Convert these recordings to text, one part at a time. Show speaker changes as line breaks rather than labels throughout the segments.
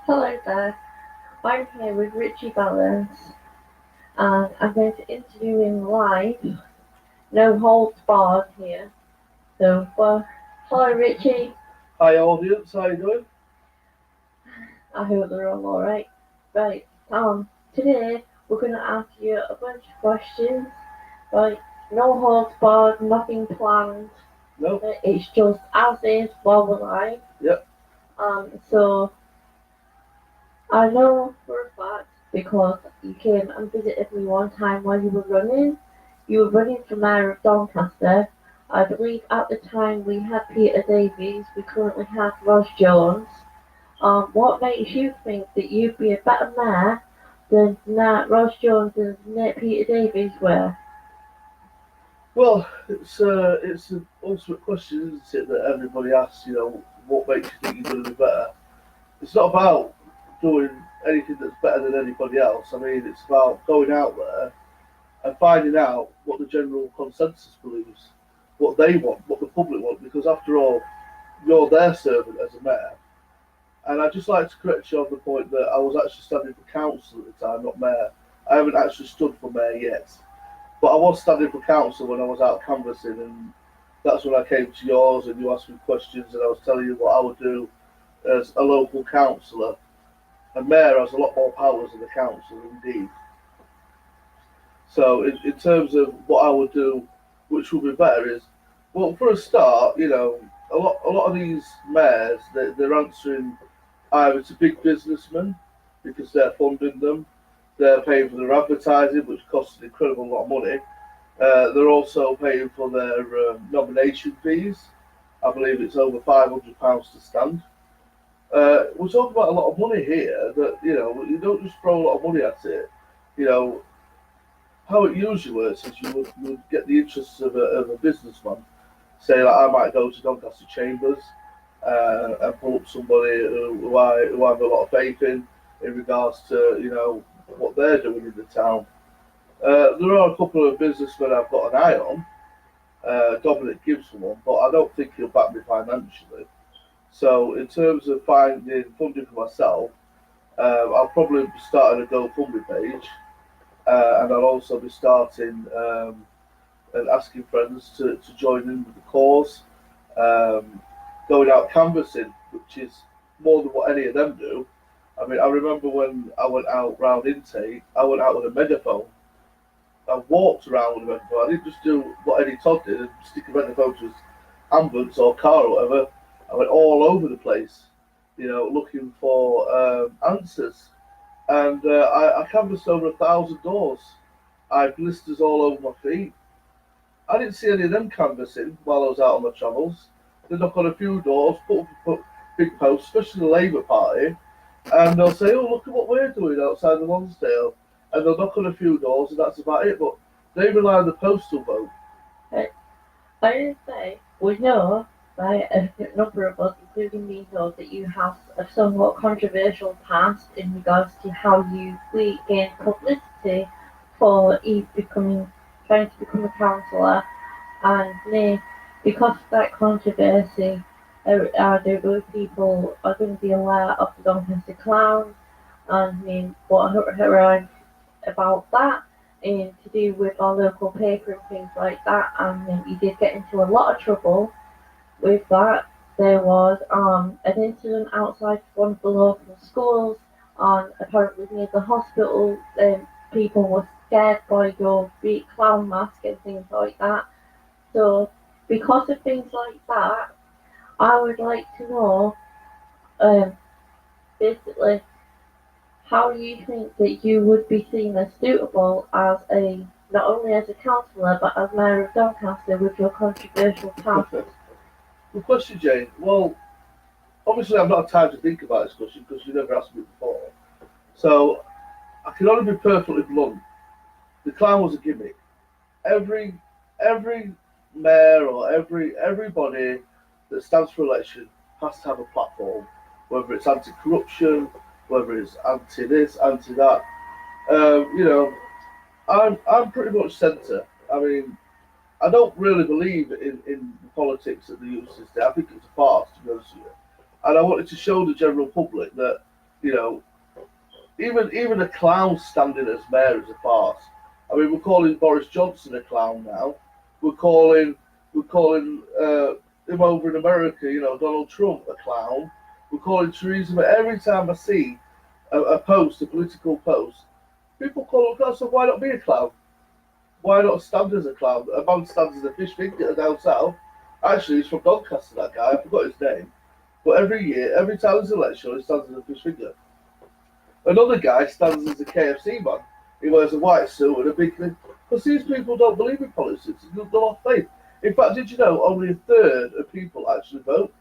Hello there, I'm here with Richie Vallance and I'm going to interview him live, no holds barred here. Hello Richie,
Hi audience, how you doing?
I hope they're all alright. Right, today we're going to ask you a bunch of questions, right, no holds barred, nothing planned,
No?
it's just as is while we're live.
Yep.
So I know for a fact because you came and visited me one time while you were running. You were running for Mayor of Doncaster. I believe at the time we had Peter Davies, we currently have Ross Jones. What makes you think that you'd be a better mayor than Ross Jones and Peter Davies were?
Well, it's an ultimate question, isn't it, that everybody asks, what makes you think you're going to be better? It's not about doing anything that's better than anybody else. I mean, it's about going out there and finding out what the general consensus believes, what they want, what the public want, because after all, you're their servant as a mayor. And I'd just like to correct you on the point that I was actually standing for council at the time, not mayor. I haven't actually stood for mayor yet. But I was standing for council when I was out canvassing, and that's when I came to yours and you asked me questions, and I was telling you what I would do as a local councillor. A mayor has a lot more powers than a councillor, indeed. So, in terms of what I would do, which would be better, is well, for a start, a lot of these mayors they're answering either to big businessmen because they're funding them, they're paying for their advertising, which costs an incredible lot of money. They're also paying for their nomination fees. I believe it's over £500 to stand. We're talking about a lot of money here. That you don't just throw a lot of money at it. You know how it usually works is you would get the interests of a businessman. Say like I might go to Doncaster Chambers and pull up somebody who I have a lot of faith in regards to what they're doing in the town. There are a couple of businessmen I've got an eye on. Dominic Gibbs for one, but I don't think he'll back me financially. So in terms of finding funding for myself, I'll probably be starting a GoFundMe page, and I'll also be starting and asking friends to join in with the cause, um, going out canvassing, which is more than what any of them do. I mean, I remember when I went out round intake, I went out with a megaphone. I walked around with a megaphone. I didn't just do what Eddie Todd did and stick a megaphone to his ambulance or car or whatever. I went all over the place, looking for answers. And I canvassed over 1,000 doors. I had blisters all over my feet. I didn't see any of them canvassing while I was out on my travels. They knock on a few doors, put big posts, especially the Labour Party, and they'll say, "Oh, look at what we're doing outside the Lonsdale," and they'll knock on a few doors, and that's about it. But they rely on the postal vote.
I, I didn't say we know, right, a number of us, including me, know that you have a somewhat controversial past in regards to how you gained publicity for you trying to become a counsellor, and because of that controversy, there people are going to be aware of the Doncaster Clown, and what around about that and to do with our local paper and things like that. And he did get into a lot of trouble with that. There was an incident outside one of the local schools, apparently near the hospital. People were scared by your big clown mask and things like that. So, because of things like that, I would like to know, um, basically, how you think that you would be seen as suitable as not only as a councillor but as mayor of Doncaster with your controversial past.
Good question, Jane. Well, obviously, I've not had time to think about this question because you never asked me before. So I can only be perfectly blunt. The clown was a gimmick. Every mayor or everybody that stands for election has to have a platform, whether it's anti-corruption, whether it's anti this, anti that. You know, I'm pretty much centre. I mean, I don't really believe in the politics that they use today. I think it's a farce, to be honest with you. And I wanted to show the general public that You know, even a clown standing as mayor is a farce. I mean, we're calling Boris Johnson a clown now. We're calling we're calling him over in America, Donald Trump a clown. We're calling Theresa May. Every time I see a post, a political post, people call him a clown. So why not be a clown? Why not stand as a clown? A man stands as a fish finger down south. Actually, he's from Doncaster, that guy. I forgot his name. But every year, every time there's an election, he stands as a fish finger. Another guy stands as a KFC man. He wears a white suit and a big thing. Because these people don't believe in politics. They're not faith. In fact, did you know only a third of people actually vote?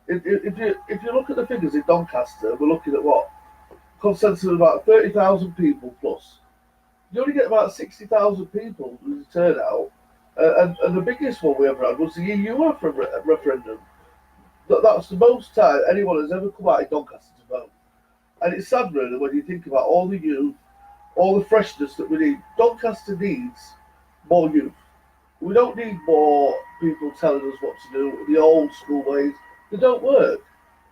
If you look at the figures in Doncaster, we're looking at what? Consensus of about 30,000 people plus. You only get about 60,000 people as a turnout. And the biggest one we ever had was the EU referendum. That's the most time anyone has ever come out in Doncaster to vote. And it's sad, really, when you think about all the youth, all the freshness that we need. Doncaster needs more youth. We don't need more people telling us what to do. The old school ways, they don't work.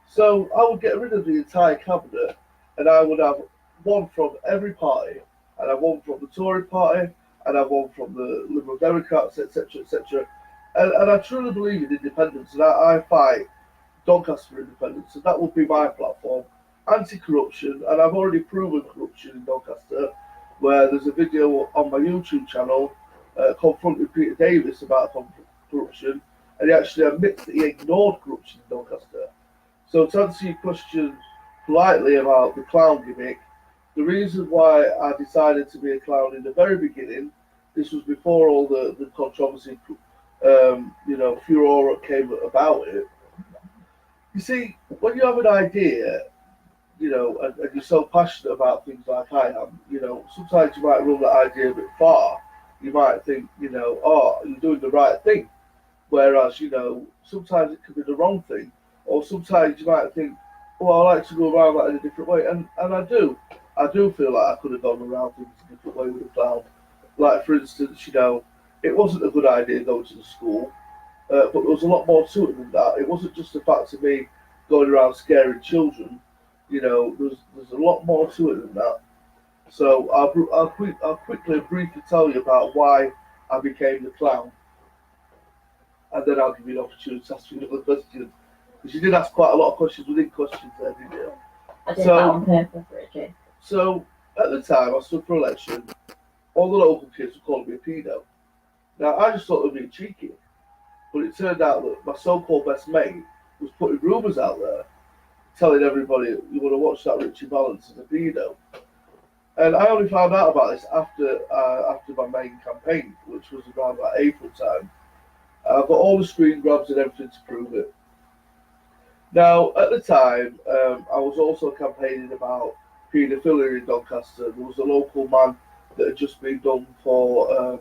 So I would get rid of the entire cabinet, and I would have one from every party. And have one from the Tory party, and have one from the Liberal Democrats, etc., etc. And I truly believe in independence, and I fight Doncaster independence, and that would be my platform. Anti-corruption, and I've already proven corruption in Doncaster, where there's a video on my YouTube channel confronting Peter Davis about corruption, and he actually admits that he ignored corruption in Doncaster. So to answer your question politely about the clown gimmick, the reason why I decided to be a clown in the very beginning, this was before all the controversy, furor came about it. You see, when you have an idea, and you're so passionate about things like I am, sometimes you might run that idea a bit far. You might think, oh, you're doing the right thing. Whereas, sometimes it could be the wrong thing. Or sometimes you might think, well, I like to go around that in a different way. And I do. I do feel like I could have gone around things a different way with a clown. Like, for instance, it wasn't a good idea going to the school, but there was a lot more to it than that. It wasn't just the fact of me going around scaring children. There's a lot more to it than that. So I'll quickly and briefly tell you about why I became the clown, and then I'll give you an opportunity to ask you another question. Because you did ask quite a lot of questions within questions there, didn't you?
I did that on purpose, Richie.
So at the time I stood for election, all the local kids were calling me a pedo. Now I just thought they were being cheeky, but it turned out that my so-called best mate was putting rumours out there, telling everybody you want to watch that Richie Vallance as a pedo. And I only found out about this after my main campaign, which was around about April time. I've got all the screen grabs and everything to prove it. Now, at the time, I was also campaigning about paedophilia in Doncaster. There was a local man that had just been done for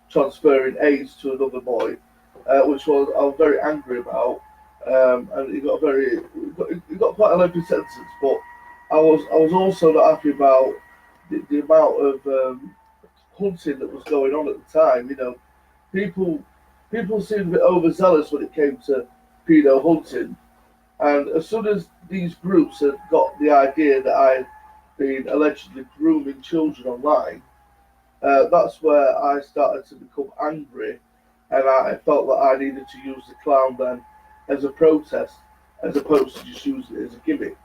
transferring AIDS to another boy, which I was very angry about. And he got quite a lengthy sentence, but I was also not happy about the amount of hunting that was going on at the time. People people seemed a bit overzealous when it came to pedo hunting. And as soon as these groups had got the idea that I had been allegedly grooming children online, that's where I started to become angry, and I felt that I needed to use the clown then as a protest, as opposed to just using it as a gimmick.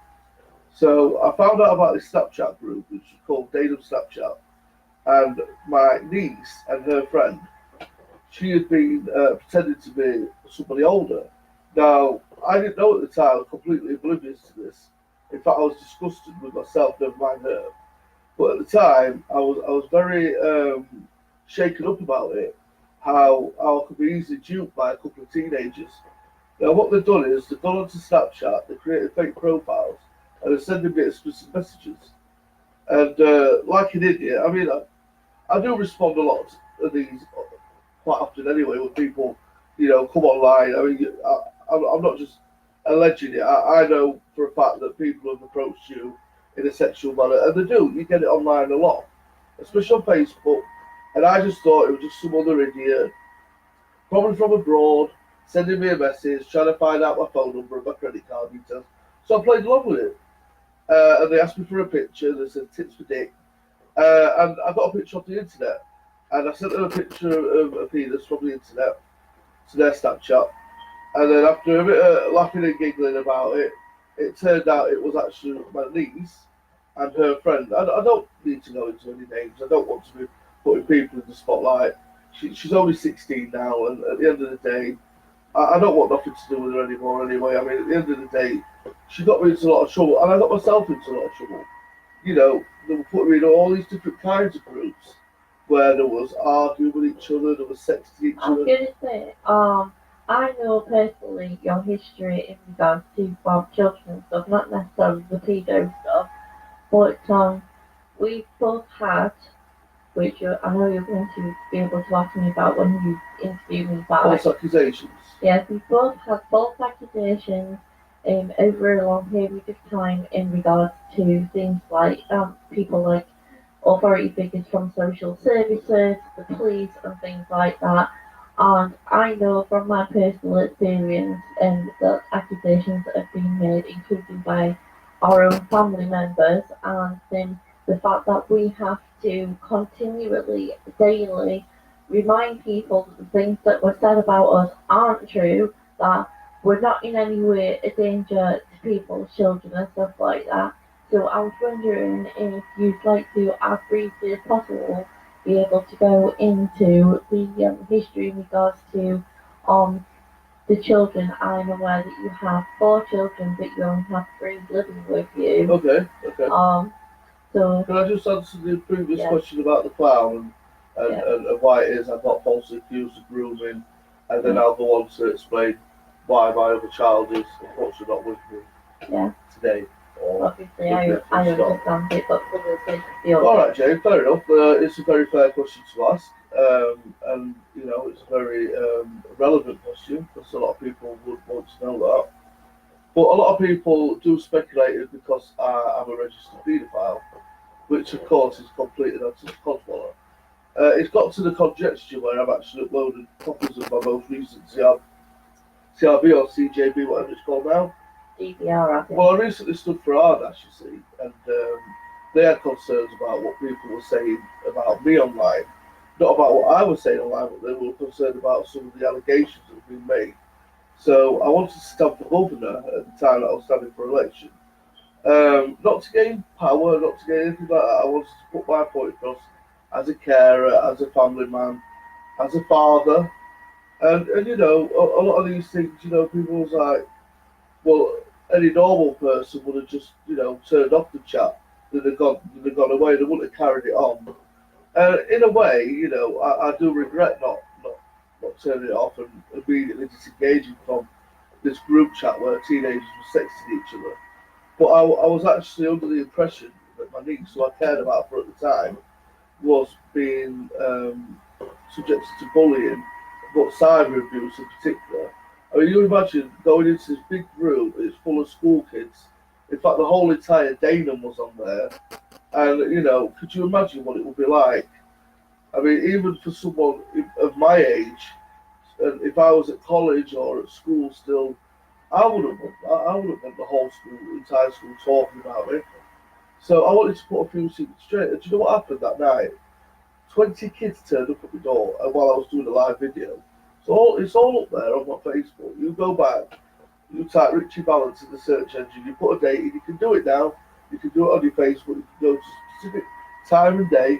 So I found out about this Snapchat group, which was called Datum Snapchat, and my niece and her friend, she had been pretending to be somebody older. Now, I didn't know at the time, I was completely oblivious to this. In fact, I was disgusted with myself, never mind her. But at the time, I was very shaken up about it, how I could be easily duped by a couple of teenagers. Now, what they've done is they've gone onto Snapchat, they've created fake profiles, and they're sending me explicit messages. And like an idiot, I mean, I do respond a lot to these quite often anyway when people, come online. I mean, I'm not just alleging it. I know for a fact that people have approached you in a sexual manner, and they do. You get it online a lot, especially on Facebook. And I just thought it was just some other idiot, probably from abroad, sending me a message, trying to find out my phone number and my credit card details. So I played along with it. And they asked me for a picture. They said tits for dick, and I got a picture off the internet, and I sent them a picture of a penis from the internet to their Snapchat. And then after a bit of laughing and giggling about it, it turned out it was actually my niece and her friend. I don't need to go into any names. I don't want to be putting people in the spotlight. She's only 16 now, and at the end of the day, I don't want nothing to do with her anymore anyway. I mean, at the end of the day, she got me into a lot of trouble, and I got myself into a lot of trouble. You know, they were putting me in all these different kinds of groups where there was arguing with each other, there was sexting each
I was
other.
gonna say, I know personally your history in regards to children and stuff, not necessarily the pedo stuff, but we both had, which I know you're going to be able to ask me about when you interview me back.
False accusations.
Yes, we both had false accusations over a long period of time in regards to things like people like authority figures from social services, the police, and things like that. And I know from my personal experience that accusations have been made, including by our own family members, and then the fact that we have to continually, daily, remind people that the things that were said about us aren't true, that we're not in any way a danger to people, children, and stuff like that. So I was wondering if you'd like to, as briefly as possible, be able to go into the history in regards to um the children. I'm aware that you have 4 children, but you only have 3 living with you.
Okay, okay.
So
Can I just answer the previous
yes,
question about the clown
yeah,
and why it is I'm not falsely accused of grooming, and then
yeah,
I'll go on to explain why my other child is unfortunately not with me
yeah.
today or
Obviously,
with me
I
full stop.
understand it, but for the sake of the
All
audience,
right, Jane, fair enough. It's a very fair question to ask, and you know it's a very relevant question because a lot of people would want to know that. But a lot of people do speculate it because I'm a registered paedophile, which of course is completely nonsense codswallop. It's got to the conjecture where I've actually uploaded copies of my most recent CRB or CJB, whatever it's called now.
DVR, I think.
Well, I recently stood for RDAS, you see, and they had concerns about what people were saying about me online. Not about what I was saying online, but they were concerned about some of the allegations that have been made. So I wanted to stand for governor at the time that I was standing for election. Not to gain power, not to gain anything like that. I wanted to put my point across as a carer, as a family man, as a father. And you know, a lot of these things, you know, people was like, well, any normal person would have just, you know, turned off the chat. They'd have gone away. They wouldn't have carried it on. In a way, you know, I do regret not turning it off and immediately disengaging from this group chat where teenagers were sexting each other. But I was actually under the impression that my niece, who I cared about for at the time, was being subjected to bullying, but cyber abuse in particular. I mean, you imagine going into this big room, it's full of school kids. In fact, the whole entire Danum was on there. And, you know, could you imagine what it would be like? I mean, even for someone of my age, and if I was at college or at school still, I wouldn't want the whole school, entire school talking about me. So I wanted to put a few things straight. And do you know what happened that night? 20 kids turned up at my door while I was doing a live video. So it's all up there on my Facebook. You go back, you type Richie Vallance in the search engine, you put a date in, you can do it now. You can do it on your Facebook, you can go to a specific time and day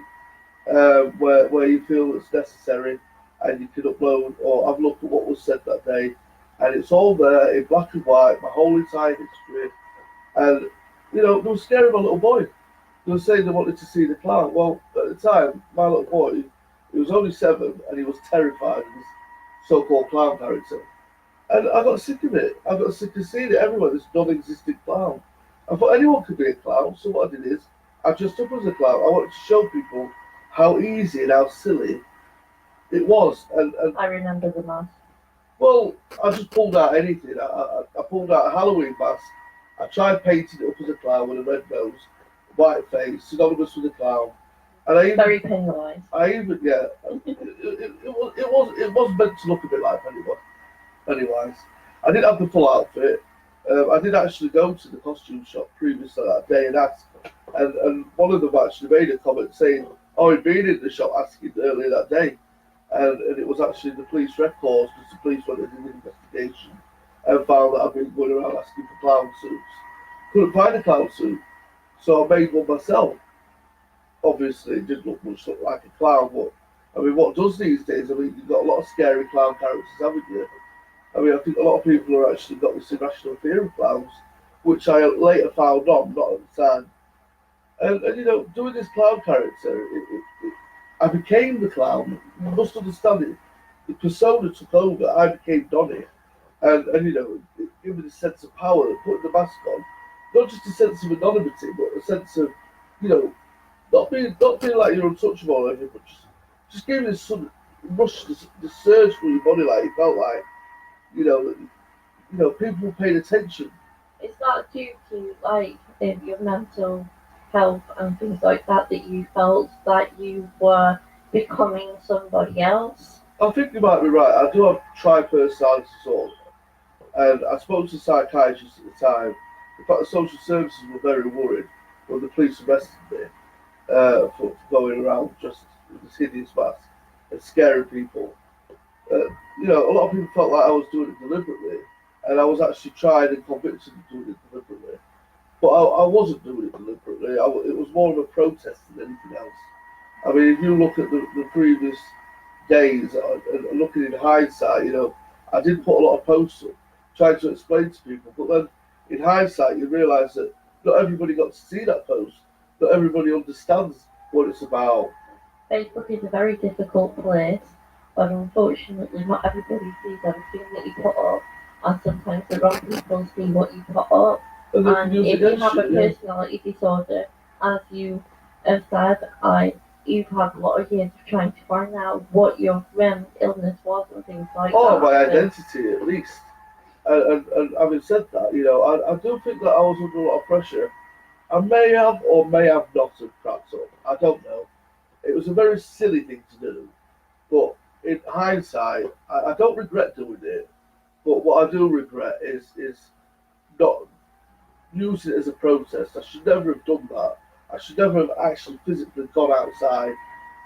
where you feel it's necessary, and you can upload or have a look at what was said that day. And it's all there in black and white, my whole entire history. And, you know, they were scaring my little boy. They were saying they wanted to see the clown. Well, at the time, my little boy, he was only 7 and he was terrified of this so called clown character. And I got sick of it. I got sick of seeing it everywhere, this non existent clown. I thought anyone could be a clown, so what I did is I dressed up as a clown. I wanted to show people how easy and how silly it was. And
I remember the mask.
well, I just pulled out anything. I pulled out a Halloween mask. I tried painting it up as a clown with a red nose, white face, synonymous with a clown. And
Very Pennywise.
yeah, it was meant to look a bit like Pennywise. I didn't have the full outfit. I did actually go to the costume shop previous to that day and ask, and one of them actually made a comment saying, "Oh, he'd been in the shop asking earlier that day," and it was actually the police records because the police went and did an investigation and found that I'd been going around asking for clown suits. Couldn't find a clown suit, so I made one myself. Obviously, it didn't look like a clown, but I mean, what does these days? I mean, you've got a lot of scary clown characters, haven't you? I mean, I think a lot of people are actually got this irrational fear of clowns, which I later found on, not at the time. And you know, doing this clown character, I became the clown. You must understand it. The persona took over. I became Donny, and you know, it gave me this sense of power. Putting the mask on, not just a sense of anonymity, but a sense of, you know, not being like you're untouchable or anything, but just giving this sudden rush, this surge through your body, like it felt like, you know, people were paying attention.
Is that due to like your mental health and things like that that you felt that you were becoming somebody else?
I think you might be right. I do have tri-personality disorder, and I spoke to a psychiatrist at the time. In fact, the social services were very worried when the police arrested me for going around just with this hideous mask and scaring people. Uh, you know, a lot of people felt like I was doing it deliberately, and I was actually tried and convicted of doing it deliberately. But I wasn't doing it deliberately. It was more of a protest than anything else. I mean, if you look at the previous days and looking in hindsight, you know, I did put a lot of posts up trying to explain to people. But then in hindsight, you realise that not everybody got to see that post. Not everybody understands what it's about.
Facebook is a very difficult place, but unfortunately, not everybody sees everything that you put up, and sometimes the wrong people see what you put up.
And they can
And
use it
if you
against
have a
you, yeah.
personality disorder, as you have said, you've had a lot of years of trying to find out what your illness was and things like
Oh,
that.
my
So
identity at least. And having said that, you know, I do think that I was under a lot of pressure. I may have or may have not have cracked up. I don't know. It was a very silly thing to do, but in hindsight, I don't regret doing it. But what I do regret is not using it as a protest. I should never have done that. I should never have actually physically gone outside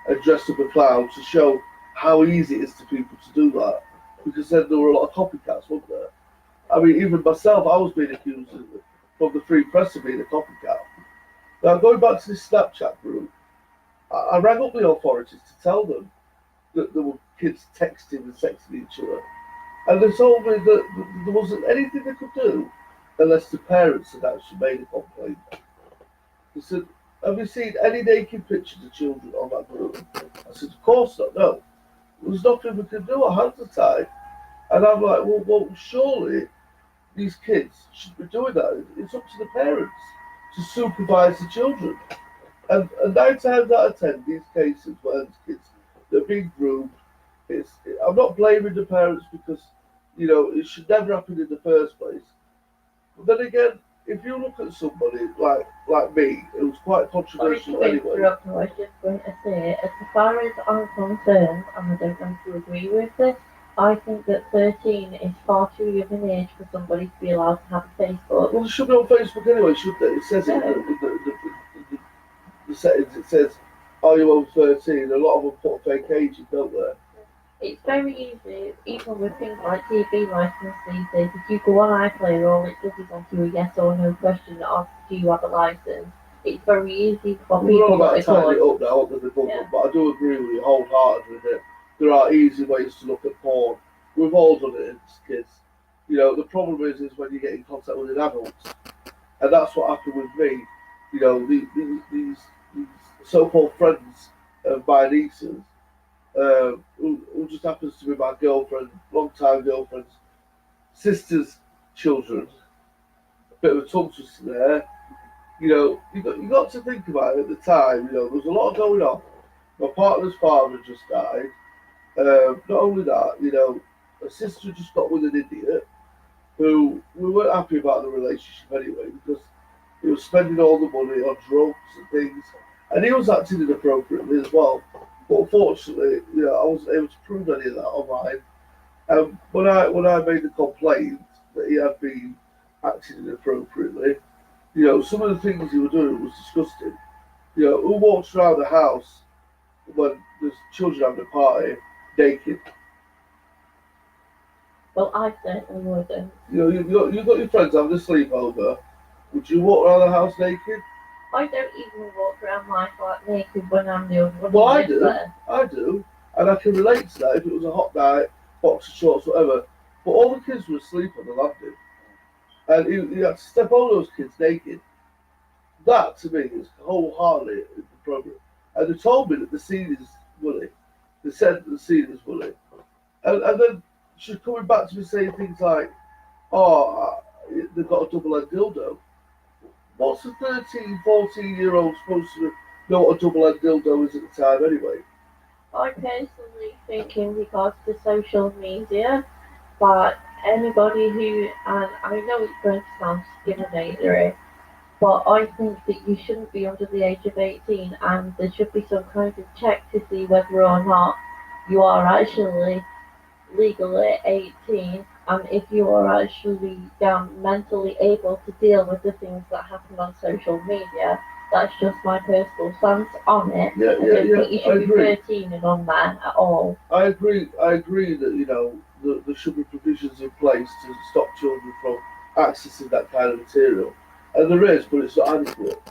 and dressed up a clown to show how easy it is to people to do that. Because then there were a lot of copycats, weren't there? I mean, even myself, I was being accused from the free press of being a copycat. Now, going back to this Snapchat group, I rang up the authorities to tell them that there were kids texting and sexting each other. And they told me that there wasn't anything they could do unless the parents had actually made a complaint. They said, "Have you seen any naked pictures of children on that group?" I said, "Of course not, no. There's nothing we can do, our hands are tied." And I'm like, well, surely these kids should be doing that. It's up to the parents to supervise the children. And 9 times out of 10, these cases where there's kids that are being groomed, I'm not blaming the parents because, you know, it should never happen in the first place. But then again, if you look at somebody like me, it was quite
sorry to
controversial anyway.
interrupt you, I was just going to say, as far as I'm concerned, and I don't know if you agree with this, I think that 13 is far too young an age for somebody to be allowed to have a Facebook.
Well, it should be on Facebook anyway, shouldn't it? It says it in
No,
the settings. It says, "Are you over 13?" A lot of them put a fake age in, don't they?
it's very easy, even with things like TV license these days. If you go on iPlayer, all it does is ask you a yes or no question that asks, do you have a license? It's very easy for
We're all
people
about
to
tidying
record.
it up now, under the
Yeah.
government, but I do agree with you wholeheartedly that there are easy ways to look at porn. We've all done it as kids. You know, the problem is when you get in contact with an adult, and that's what happened with me. You know, these so-called friends of my nieces, who just happens to be my girlfriend, long-time girlfriend's sister's children. A bit of a tongue twister there. You know, you got to think about it at the time. You know, there was a lot going on. My partner's father just died. Not only that, you know, a sister just got with an idiot who we weren't happy about the relationship anyway because he was spending all the money on drugs and things, and he was acting inappropriately as well. But unfortunately, you know, I wasn't able to prove any of that online. When I made the complaint that he had been acted inappropriately. Some of the things he was doing was disgusting. Who walks around the house when there's children having a party naked?
Well, I certainly wouldn't.
You've got your friends having a sleepover. Would you walk around the house naked?
I don't even walk around my flat naked when I'm the only one
Well,
who
I
lives
do.
there.
I do. And I can relate to that if it was a hot night, boxer shorts, whatever. But all the kids were asleep on the landing. And he had to step on those kids naked. That, to me, is wholeheartedly inappropriate. And they told me that the scene is Willie. They said that the scene is Willie. And then she's coming back to me saying things like, oh, they've got a double-end dildo. What's a 13, 14-year-old supposed to know what a double-end dildo is at the time anyway?
I personally think in regards to social media that anybody who, and I know it's going to sound discriminatory, but I think that you shouldn't be under the age of 18 and there should be some kind of check to see whether or not you are actually legally 18 and if you are actually mentally able to deal with the things that happen on social media. That's just my personal stance on it.
Yeah,
I
yeah,
don't
yeah.
think you
I
should be
agree.
13 and on there at all.
I agree. I agree that there should be provisions in place to stop children from accessing that kind of material, and there is, but it's not adequate.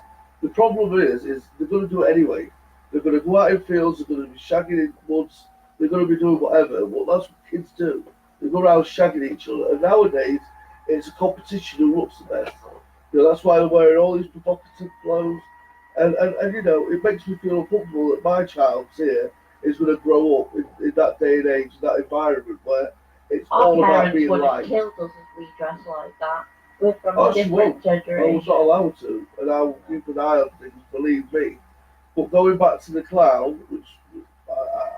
The problem is they're going to do it anyway. They're going to go out in fields. They're going to be shagging in woods. They're going to be doing whatever. Well, that's what kids do. They go around shagging each other, and nowadays it's a competition who looks the best. That's why they're wearing all these provocative clothes, and it makes me feel uncomfortable that my child's here is going to grow up in that day and age, that environment where it's
Our
all about
parents
being
would have
liked.
killed us if we dressed like that. We're from a
Oh, she
different
won't. I was not
generation.
allowed to, and I will keep an eye on things, believe me. But going back to the clown, which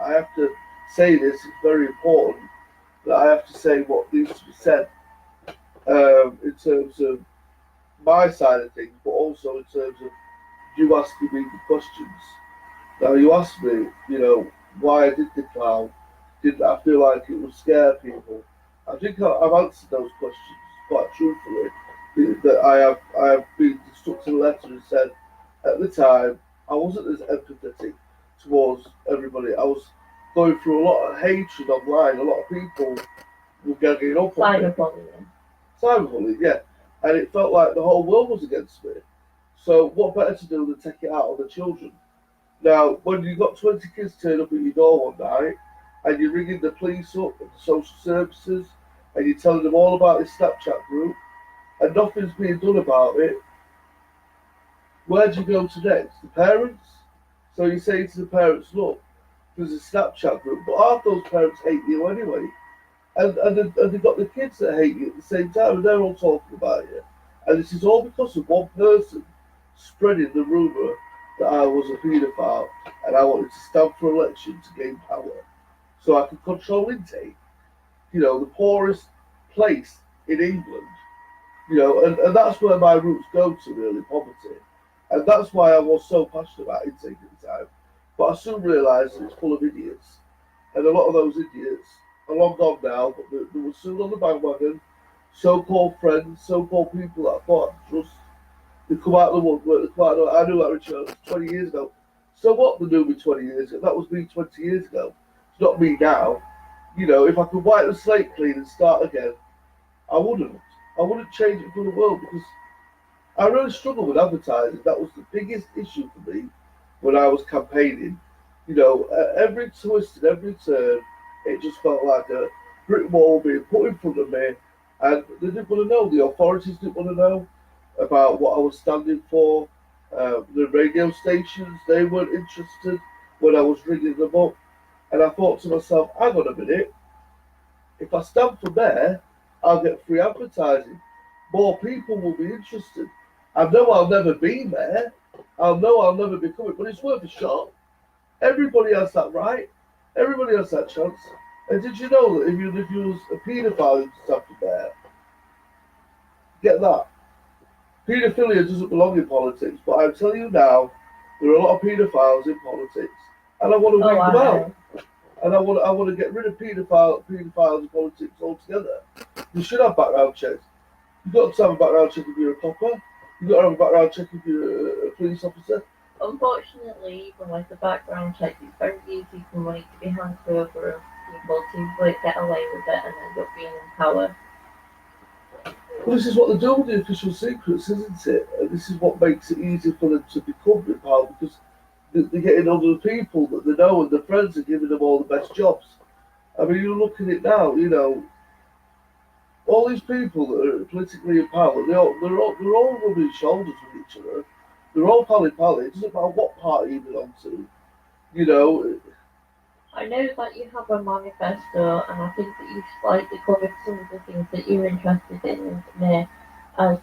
I have to say this, it's very important that I have to say what needs to be said in terms of my side of things, but also in terms of you asking me the questions. Now, you asked me, why I did the clown. Didn't I feel like it would scare people? I think I've answered those questions quite truthfully. That I have been instructed a letter and said at the time I wasn't as empathetic towards everybody. I was going through a lot of hatred online. A lot of people were ganging up on me.
Cyberbullying.
Cyberbullying, yeah. And it felt like the whole world was against me. So what better to do than take it out on the children? Now, when you've got 20 kids turn up at your door one night and you're ringing the police up and the social services and you're telling them all about this Snapchat group and nothing's being done about it, where do you go to next? The parents? So you say to the parents, look, there's a Snapchat group, but half those parents hate you anyway. And they've got the kids that hate you at the same time and they're all talking about you. And this is all because of one person spreading the rumour that I was a paedophile and I wanted to stand for election to gain power so I could control intake. The poorest place in England. And that's where my roots go to, really, poverty. And that's why I was so passionate about intake at the time. But I soon realised that it's full of idiots. And a lot of those idiots are long gone now, but they were soon on the bandwagon. So-called friends, so-called people that I thought I could trust. They come out of the woodwork, they come out of the, I knew that Richie 20 years ago. So what they knew me 20 years ago? That was me 20 years ago. It's not me now. If I could wipe the slate clean and start again, I wouldn't. I wouldn't change it for the world because I really struggled with advertising. That was the biggest issue for me when I was campaigning. Every twist and every turn, it just felt like a brick wall being put in front of me, and they didn't want to know. The authorities didn't want to know about what I was standing for. The radio stations, they weren't interested when I was ringing them up. And I thought to myself, hang on a minute, if I stand for mayor, I'll get free advertising. More people will be interested. I know I'll never be mayor. I know I'll never become it, but it's worth a shot. Everybody has that right. Everybody has that chance. And did you know that if you was a paedophile you stand for mayor, get that? Paedophilia doesn't belong in politics, but I'm telling you now, there are a lot of paedophiles in politics, and I want to
Oh,
weed
I
them out.
know.
And I want to get rid of paedophiles in politics altogether. They should have background checks. You've got to have a background check if you're a copper. You've got to have a background check if you're a police officer.
Unfortunately, even with the background check, it's very easy for money to be handed over of people to get away with it and end up being in power.
Well, this is what they do with the official secrets, isn't it? And this is what makes it easy for them to become in power because they're getting other people that they know and their friends are giving them all the best jobs. I mean, you look at it now, all these people that are politically in power, they're all rubbing shoulders with each other. They're all pally-pally. It doesn't matter what party you belong to. You know,
I know that you have a manifesto, and I think that you've slightly covered some of the things that you're interested in there, as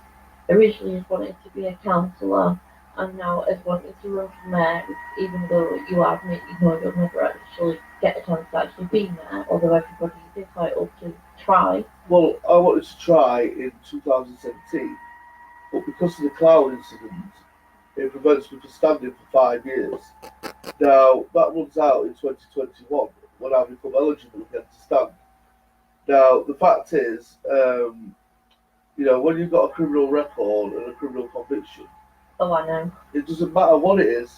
originally as wanting to be a councillor, and now as wanting to run for mayor, even though you admit you'll never actually get a chance to actually be mayor, although everybody is entitled to try.
well, I wanted to try in 2017, but because of the cloud incident, it prevents me from standing for 5 years. Now, that runs out in 2021 when I become eligible again to stand. Now, the fact is, when you've got a criminal record and a criminal conviction,
Oh, I know.
it doesn't matter what it is.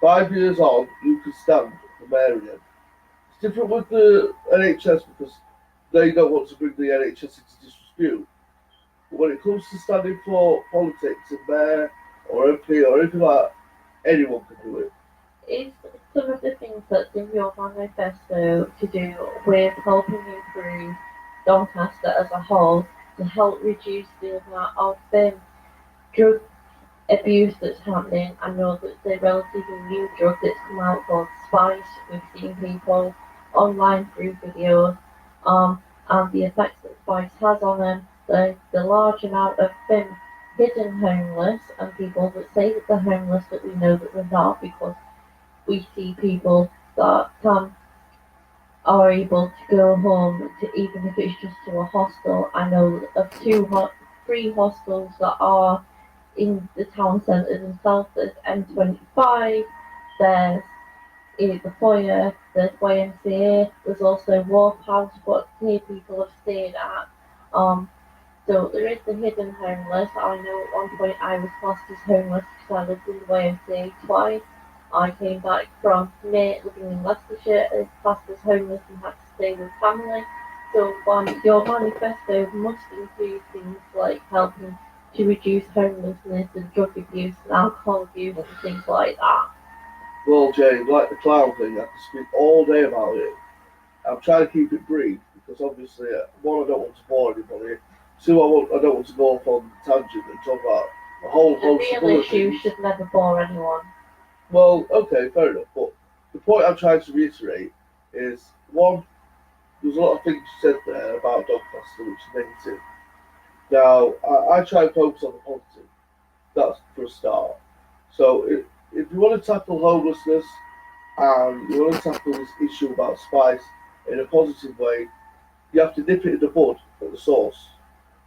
5 years on, you can stand for mayor again. It's different with the NHS because they don't want to bring the NHS into disrepute. But when it comes to standing for politics and mayor or MP or anything like that, anyone can do it.
Is some of the things that's in your manifesto to do with helping improve Doncaster as a whole to help reduce the amount of drug abuse that's happening? I know that the relatively new drug that's come out called Spice, we've seen people online through videos, and the effects that Spice has on them, the large amount of hidden homeless and people that say that they're homeless that we know that they're not because we see people that are able to go home to even if it's just to a hostel. I know of three hostels that are in the town centre themselves. There's M25, there's the foyer, there's YMCA, there's also Wharf House, what here people have stayed at. Um, so there is the hidden homeless. I know at one point I was classed as homeless because I lived in the YMCA twice. I came back from living in Leicestershire as classed as homeless and had to stay with family. So your manifesto must include things like helping to reduce homelessness and drug abuse and alcohol abuse and things like that.
Well, James, like the clown thing, I can speak all day about it. I'm trying to keep it brief because obviously, one, I don't want to bore anybody. Two, I don't want to go off on tangent and talk about a whole
The
host of
real
other
issue
things.
should never bore anyone.
Well, okay, fair enough. But the point I'm trying to reiterate is one, there's a lot of things you said there about Doncaster which is negative. Now, I try and focus on the positive. That's for a start. So, if you want to tackle homelessness and you want to tackle this issue about spice in a positive way, you have to nip it in the bud at the source.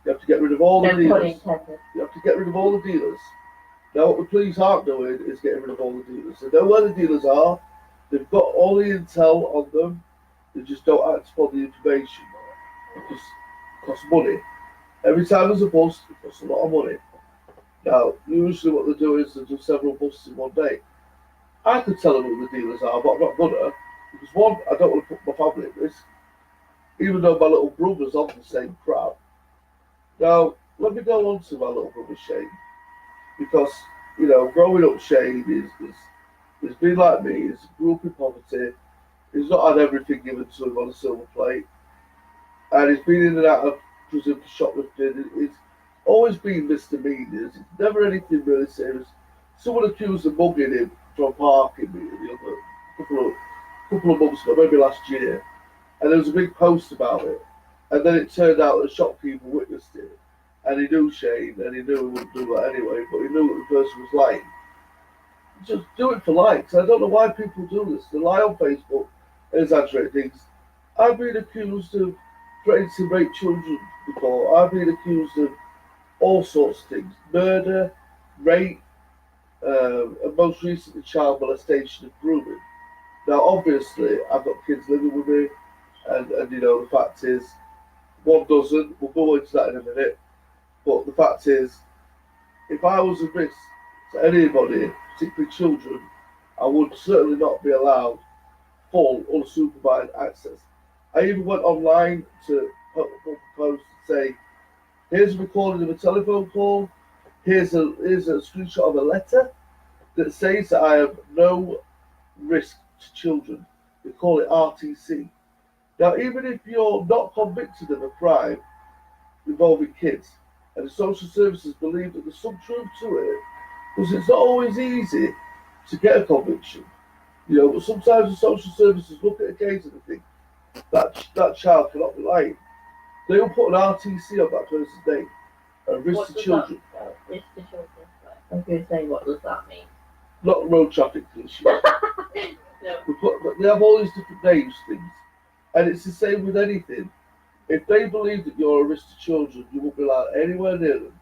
You have to get rid of all
No
the
pun
dealers.
intended.
You have to get rid of all the dealers. Now, what the police aren't doing is getting rid of all the dealers. They know where the dealers are. They've got all the intel on them. They just don't act upon the information because it costs money. Every time there's a bust, it costs a lot of money. Now, usually what they do is they do several busts in one day. I could tell them who the dealers are, but I'm not gonna because one, I don't want to put my family at risk, even though my little brother's on the same crowd. Now, let me go on to my little brother Shane because growing up, Shane is been like me. He's grew up in poverty. He's not had everything given to him on a silver plate, and he's been in and out of prison for shoplifting. He's always been misdemeanors. It's never anything really serious. Someone accused of mugging him from parking me the other couple of months ago, maybe last year, and there was a big post about it. And then it turned out that the shopkeeper witnessed it, and he knew Shane, and he knew he wouldn't do that anyway, but he knew that the person was lying. Just do it for likes. I don't know why people do this. They lie on Facebook and exaggerate things. I've been accused of threatening to rape children before. I've been accused of all sorts of things: murder, rape, and most recently child molestation and grooming. Now, obviously, I've got kids living with me, and the fact is, one doesn't. We'll go into that in a minute. But the fact is, if I was a risk to anybody, particularly children, I would certainly not be allowed full unsupervised access. I even went online to put a post to say, here's a recording of a telephone call, here's a screenshot of a letter that says that I have no risk to children. They call it RTC. Now, even if you're not convicted of a crime involving kids, and the social services believe that there's some truth to it, because it's not always easy to get a conviction. But sometimes the social services look at a case and they think that child cannot be lying. They will put an RTC on that person's name, a risk
What
to
does
children,
that risk to children? I was going to say, what does that mean?
not road traffic issues.
No.
But they have all these different names, things, and it's the same with anything. If they believe that you're a risk to children, you won't be allowed anywhere near them.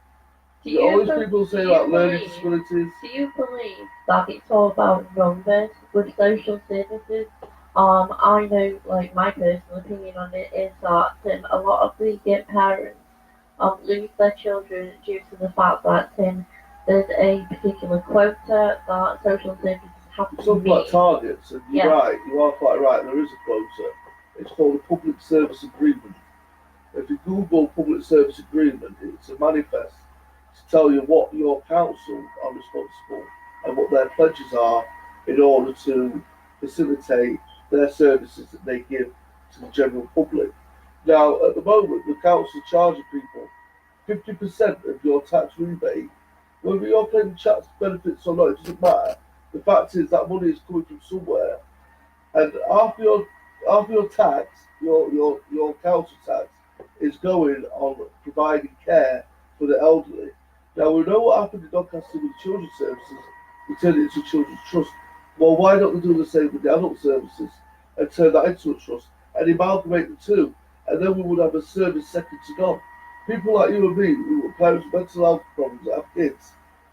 All these people say about learning disabilities.
Do you believe that it's all about numbers with social services? I know, like, my personal opinion on it is that a lot of the parents lose their children due to the fact that there's a particular quota that social services have to
Something
meet.
like targets, and you're right, you are quite right, there is a quota. It's called a public service agreement. If you Google public service agreement, it's a manifest to tell you what your council are responsible and what their pledges are in order to facilitate their services that they give to the general public. Now, at the moment, the council are charging people 50% of your tax rebate. Whether you're claiming tax benefits or not, it doesn't matter. The fact is that money is coming from somewhere, and after your tax, your council tax is going on providing care for the elderly. Now we know what happened in Doncaster with the children's services. We turned it into a children's trust. Well, why don't they do the same with the adult services and turn that into a trust and amalgamate the two, and then we would have a service second to none. People like you and me, who are parents with mental health problems that have kids,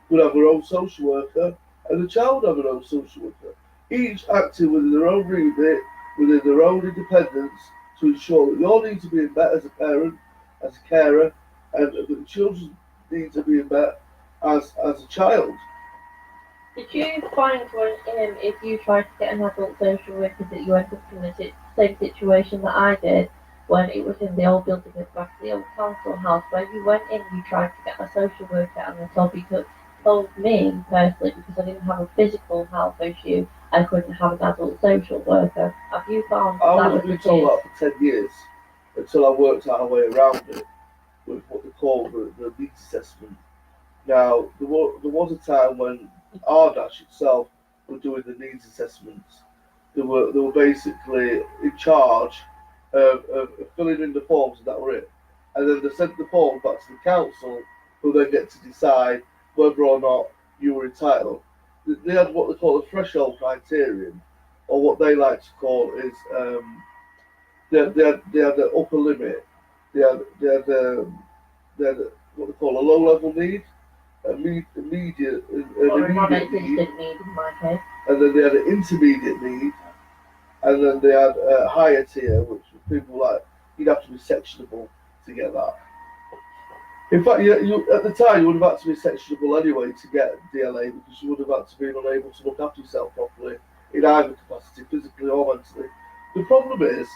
would have their own social worker, and the child would have their own social worker, each acting within their own remit, within their own independence, to ensure that your needs are being met as a parent, as a carer, and that the children's needs are being met as a child.
Did you find when if you tried to get an adult social worker that you ended up in the same situation that I did when it was in the old building at the back of the old council house where you went in, you tried to get a social worker and they told me personally because I didn't have a physical health issue, I couldn't have an adult social worker. Have you found
I
that
was
was the
being told
case?
that for 10 years until I worked out a way around it with what they call the needs assessment. Now, there was a time when RDash itself were doing the needs assessments. They were basically in charge of filling in the forms, and that were it. And then they sent the forms back to the council, who then get to decide whether or not you were entitled. They had what they call a threshold criterion, or what they like to call is they had the upper limit. They had what they call a low level need, immediate, an
Or a
immediate need,
non-existent need in my case.
and then they had an intermediate need, and then they had a higher tier, which was people like you'd have to be sectionable to get that. In fact, you at the time you would have had to be sectionable anyway to get DLA because you would have had to be unable to look after yourself properly in either capacity, physically or mentally. The problem is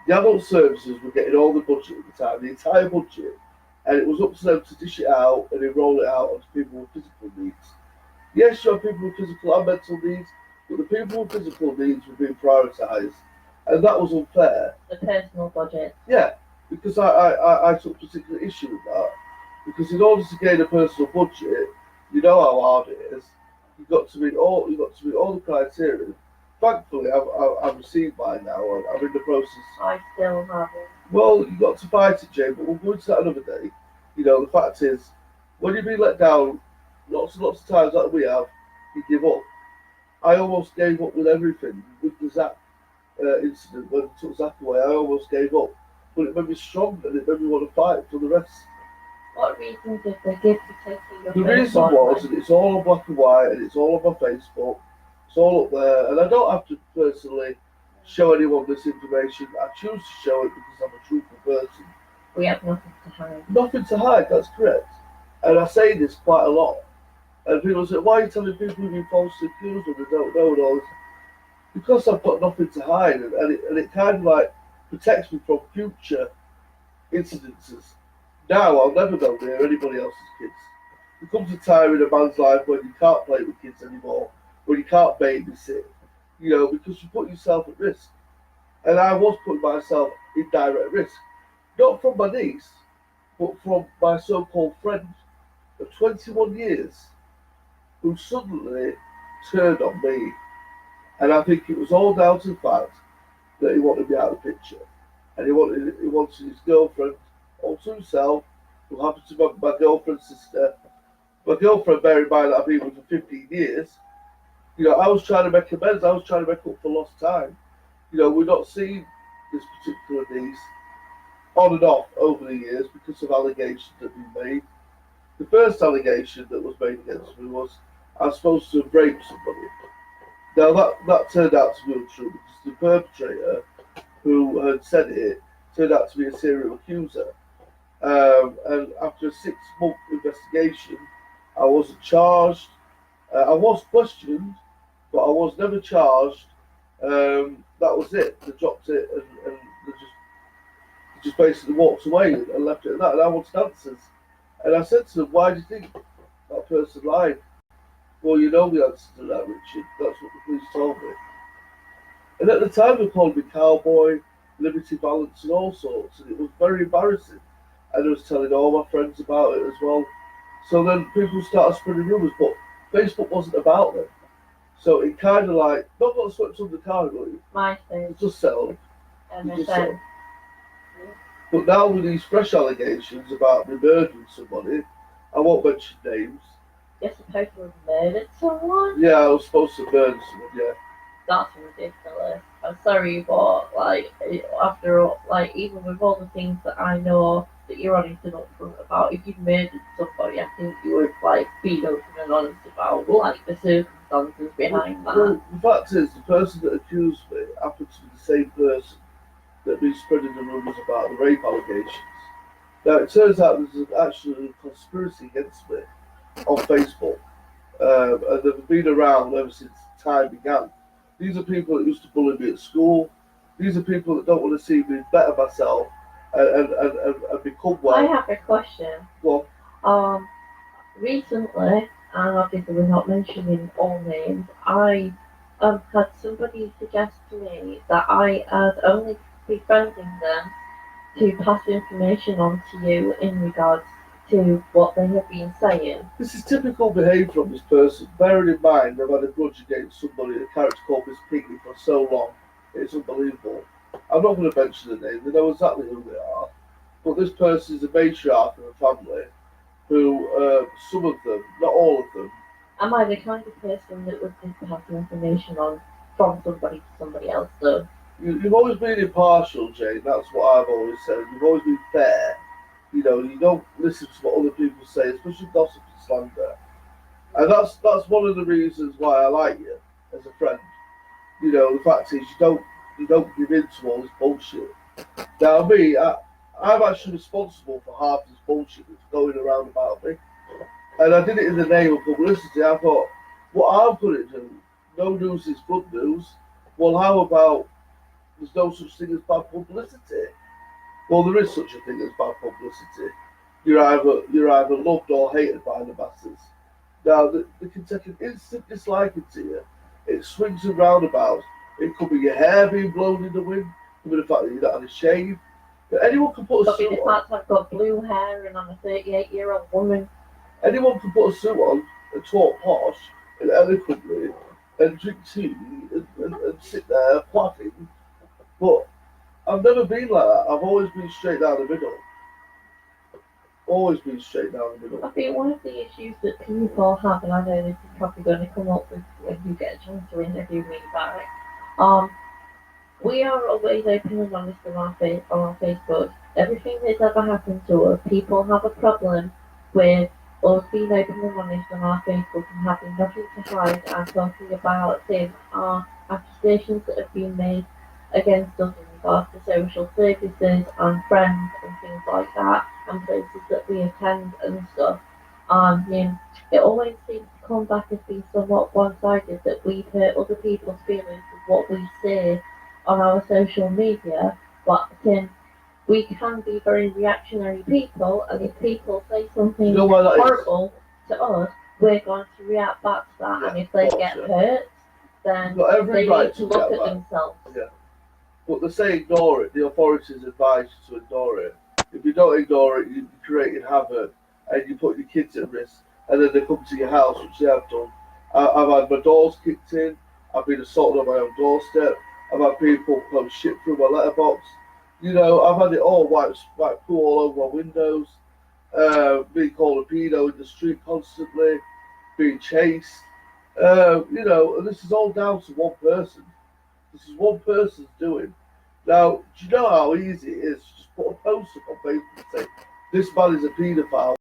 the adult services were getting all the budget at the time, the entire budget, and it was up to them to dish it out and enrol it out onto people with physical needs. Yes, you have people with physical and mental needs, but the people with physical needs were being prioritised, and that was unfair.
The personal budget.
Yeah, because I took particular issue with that. Because in order to gain a personal budget, you know how hard it is. You've got to meet all the criteria. Thankfully, I've received mine now. I'm in the process.
I still haven't.
Well, you've got to fight it, Jay, but we'll go into that another day. The fact is, when you've been let down, lots and lots of times that we have, you give up. I almost gave up with everything. With the Zach incident, when they took Zach away, I almost gave up. But it made me strong and it made me want to fight for the rest.
What reason did they give for taking your
The reason was, and it's all on black and white, and it's all on my Facebook, it's all up there, and I don't have to personally show anyone this information. I choose to show it because I'm a truthful person.
We have nothing to hide.
Nothing to hide, that's correct. And I say this quite a lot. And people say, why are you telling people who've been falsely accused when they don't know and all this? Because I've got nothing to hide, and it kind of like protects me from future incidences. Now I'll never go near anybody else's kids. There comes a time in a man's life when you can't play with kids anymore, when you can't babysit, because you put yourself at risk. And I was putting myself in direct risk. Not from my niece, but from my so called friend of 21 years who suddenly turned on me. And I think it was all down to the fact that he wanted me out of the picture. And he wanted his girlfriend all to himself, who happened to be my girlfriend's sister. My girlfriend, bear in mind that I've been with her for 15 years, I was trying to make amends, I was trying to make up for lost time. We're not seeing this particular niece on and off over the years because of allegations that we made. The first allegation that was made against me was I was supposed to have raped somebody. Now that turned out to be untrue because the perpetrator who had said it turned out to be a serial accuser. And after a 6-month investigation, I wasn't charged. I was questioned, but I was never charged. That was it. They dropped it and they just basically walked away and left it at that. And I wanted answers. And I said to them, why do you think that person lied? Well, you know the answer to that, Richard. That's what the police told me. And at the time, they called me cowboy, Liberty Vallance, and all sorts. And it was very embarrassing. And I was telling all my friends about it as well. So then people started spreading rumours, but Facebook wasn't about them. So it kind of like, not got swept under the carpet,
MySpace,
it just settled. It just settled.
MSN.
But now with these fresh allegations about me murdering somebody, I won't mention names.
You're supposed to have murdered someone?
Yeah, I was supposed to murder someone, yeah.
That's ridiculous. I'm sorry, but like after all, like even with all the things that I know that you're honest and upfront about, if you'd murdered somebody, I think you would like be open and honest about like the circumstances behind that.
Well, the fact is, the person that accused me happened to be the same person that been spreading the rumours about the rape allegations. Now, it turns out there's actually a conspiracy against me on Facebook, and they've been around ever since time began. These are people that used to bully me at school. These are people that don't want to see me better myself and become well.
I have a question.
Well,
Recently, and obviously we're not mentioning all names, I had somebody suggest to me that I was only befriending them to pass information on to you in regards to what they have been saying.
this is typical behaviour from this person. Bearing in mind, they've had a grudge against somebody, a character called Miss Piggy, for so long. It's unbelievable. I'm not going to mention the name. They know exactly who they are. But this person is a matriarch of a family who, some of them, not all of them,
Am I the kind of person that would just pass information on from somebody to somebody else though?
you've always been impartial, Jane. That's what I've always said. You've always been fair. You don't listen to what other people say, especially gossip and slander. And that's one of the reasons why I like you as a friend. The fact is you don't give in to all this bullshit. Now me, I'm actually responsible for half this bullshit that's going around about me. And I did it in the name of publicity. I thought, what I'm gonna do, no news is good news. Well, how about there's no such thing as bad publicity? Well, there is such a thing as bad publicity. You're either loved or hated by the masses. Now, they can take an instant disliking to you. It swings and roundabouts. It could be your hair being blown in the wind. It could be the fact that you're not had a shave. But anyone can put a
Could be
suit
the
on.
fact I've got blue hair and I'm a 38-year-old woman.
Anyone can put a suit on and talk posh and eloquently and drink tea and sit there plotting. But I've never been like that. I've always been straight down the middle. Always been straight down the middle.
I think one of the issues that people have, and I know this is probably going to come up with when you get a chance to interview me about it, um, we are always open and honest on our Facebook. Everything that's ever happened to us, people have a problem with us being open and honest on our Facebook and having nothing to hide and talking about things, accusations that have been made against us in regards to social services and friends and things like that and places that we attend and stuff. It always seems to come back as being somewhat one-sided that we hurt other people's feelings with what we say on our social media, but we can be very reactionary people, and if people say
You
something
know why that is?
horrible to us, we're going to react back to that,
Yeah,
and if they
of course,
get
yeah.
hurt,
You've
then
got every
they
right
need to
to
look
react
at
back.
themselves.
Yeah. But they say ignore it. The authorities advise you to ignore it. If you don't ignore it, you're creating havoc and you put your kids at risk. And then they come to your house, which they have done. I've had my doors kicked in. I've been assaulted on my own doorstep. I've had people post shit through my letterbox. You know, I've had it all white poo all over my windows. Being called a pedo in the street constantly. Being chased. You know, and this is all down to one person. This is one person's doing. Now, do you know how easy it is to just put a post up on Facebook and say, this man is a paedophile?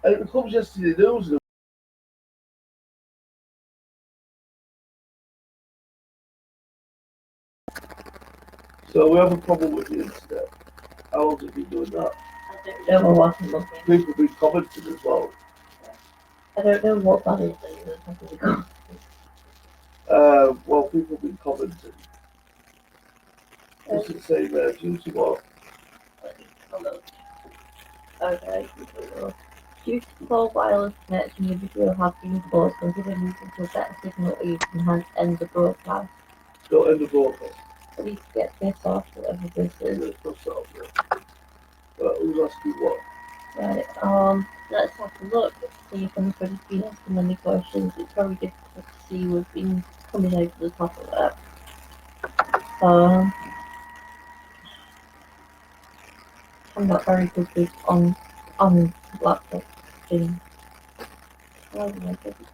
And it becomes yesterday news. So we have a problem with the internet. How long have you been doing that?
I don't know what I'm looking.
People have been commenting as well.
I don't know what that is either.
Well, people have been commenting. What's it saying there? Due to what?
Hello. Okay. Due to poor wireless connection, the video has been paused, considering using a better signal or you can end the broadcast.
Don't end the broadcast.
Please get this off, whatever this is.
Yeah, that's all, yeah. Who's asking what?
Right, let's have a look, see if anybody's been asking any questions. It's very difficult to see what's been coming over the top of that. I'm not very good with on laptop screen. Oh my goodness,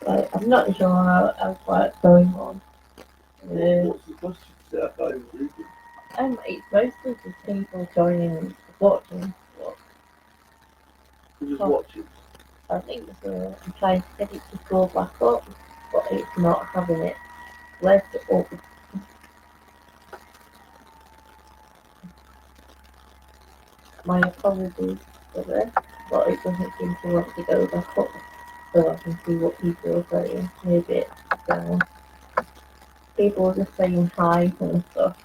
right, I'm not sure how what's going on.
What's the question? I can't even read it.
It's mostly just people joining, watching.
We're just
Oh.
watching.
I think I'm trying to get it to go back up, but it's not having it. Where's it up? My apologies for this, but it doesn't seem to want to go back up, so I can see what people are saying. Maybe it's down. People are just saying hi and stuff.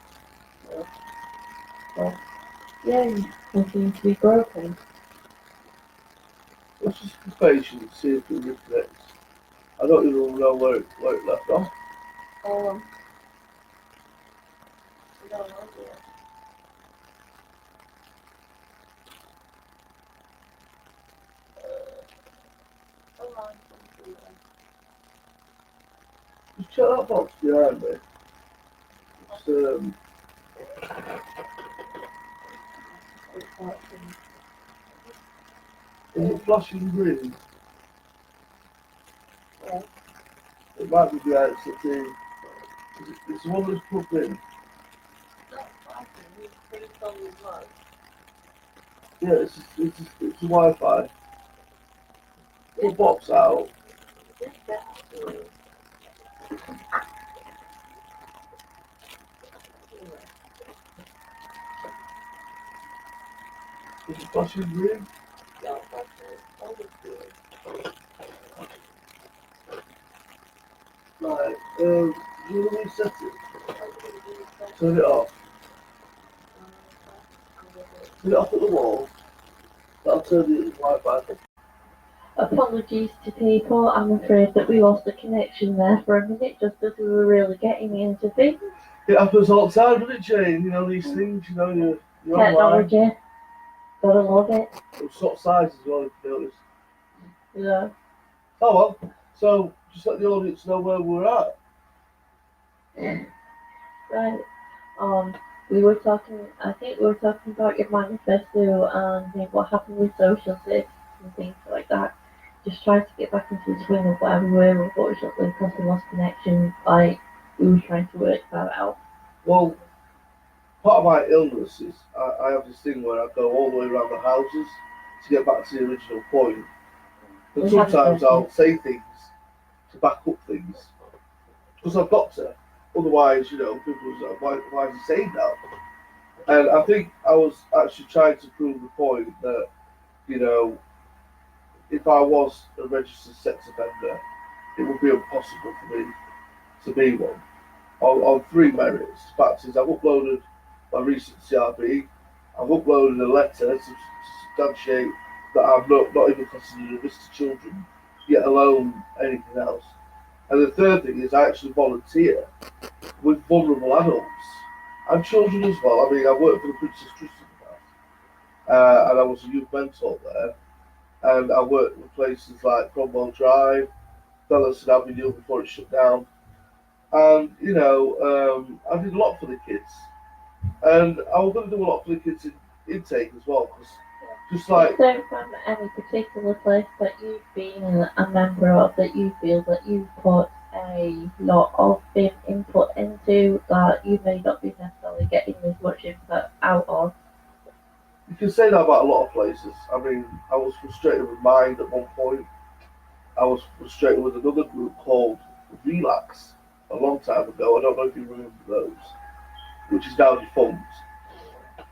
So, yeah, it seems to be broken.
Let's just be patient and see if it reflects. I don't even know where it left off.
Um, no idea. Hold on.
Just check that box behind me. It's, is it flashing green?
Yeah.
It might be behind the it's the one that's plugged in. Yeah, it's the Wi-Fi. Pull the box out. Is it flashing green? Right, you want to reset it? Turn it off. Turn it off at the wall. That'll turn the Wi-Fi.
Apologies to people, I'm afraid that we lost the connection there for a minute just as we were really getting into things.
It happens all the time, doesn't it, Jane? You know, these things, you know, you're online.
Technology, gotta love it.
Of sort of size as well, if you notice.
Yeah.
Oh well, so just let the audience know where we're at.
Right. We were talking, I think we were talking about your manifesto and what happened with social safety and things like that. Just trying to get back into the swing of where we were, unfortunately, because we lost connection. Like, we were trying to work that out.
Well, part of my illness is I have this thing where I go all the way around the houses to get back to the original point. And sometimes I'll say things to back up things because I've got to. Otherwise, people was like, why is he saying that? And I think I was actually trying to prove the point that, you know, if I was a registered sex offender, it would be impossible for me to be one. On three merits. The fact is, I've uploaded my recent CRB, I've uploaded a letter to substantiate that I'm not even considered a risk to children, yet alone anything else. And the third thing is, I actually volunteer with vulnerable adults and children as well. I mean, I worked for the Princess Trust in the past, and I was a youth mentor there. And I worked with places like Cromwell Drive, Vallance Avenue before it shut down. And I did a lot for the kids, and I was going to do a lot for the kids in intake as well, because just
Is
like
there from any particular place that you've been a member of that you feel that you've put a lot of input into that you may not be necessarily getting as much input out of?
you can say that about a lot of places. I mean, I was frustrated with Mind at one point. I was frustrated with another group called Relax a long time ago. I don't know if you remember those, which is now defunct.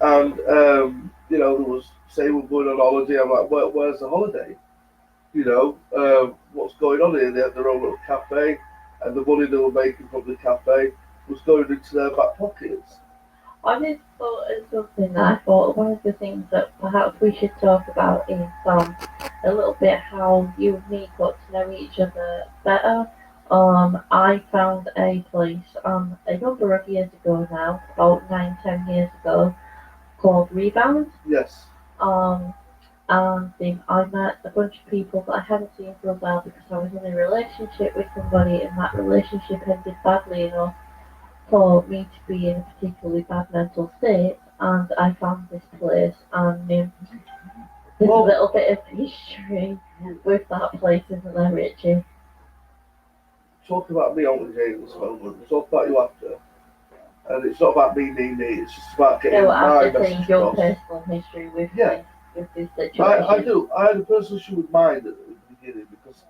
And there was say we're going on holiday. I'm like, where's the holiday? What's going on here? They had their own little cafe, and the money they were making from the cafe was going into their back pockets.
I just thought of something that I thought one of the things that perhaps we should talk about is a little bit how you and me got to know each other better. I found a place a number of years ago now, about 9, 10 years ago, called Rebound.
Yes.
Um, and I met a bunch of people that I hadn't seen for a while because I was in a relationship with somebody, and that relationship ended badly enough for me to be in a particularly bad mental state. And I found this place, and there's a
Well,
little bit of history with that place, isn't there, Richie?
talk about me on the game at this moment. We'll talk about you after. And it's not about me. It's just about getting
So
my
after saying
message
your
across.
personal history
Yeah,
with this situation.
I do. I had a personal issue with Mind at the beginning because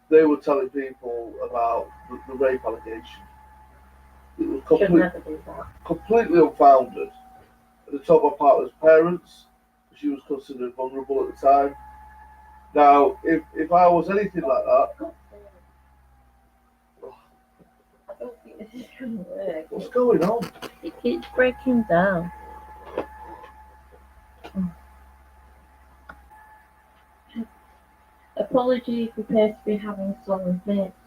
they were telling people about the rape allegation. It was
Should never do that.
completely unfounded. They told my partner's parents. She was considered vulnerable at the time. Now, if I was anything like that,
I don't think this is going to work.
what's going on?
It keeps breaking down. Apologies, we appear to be having some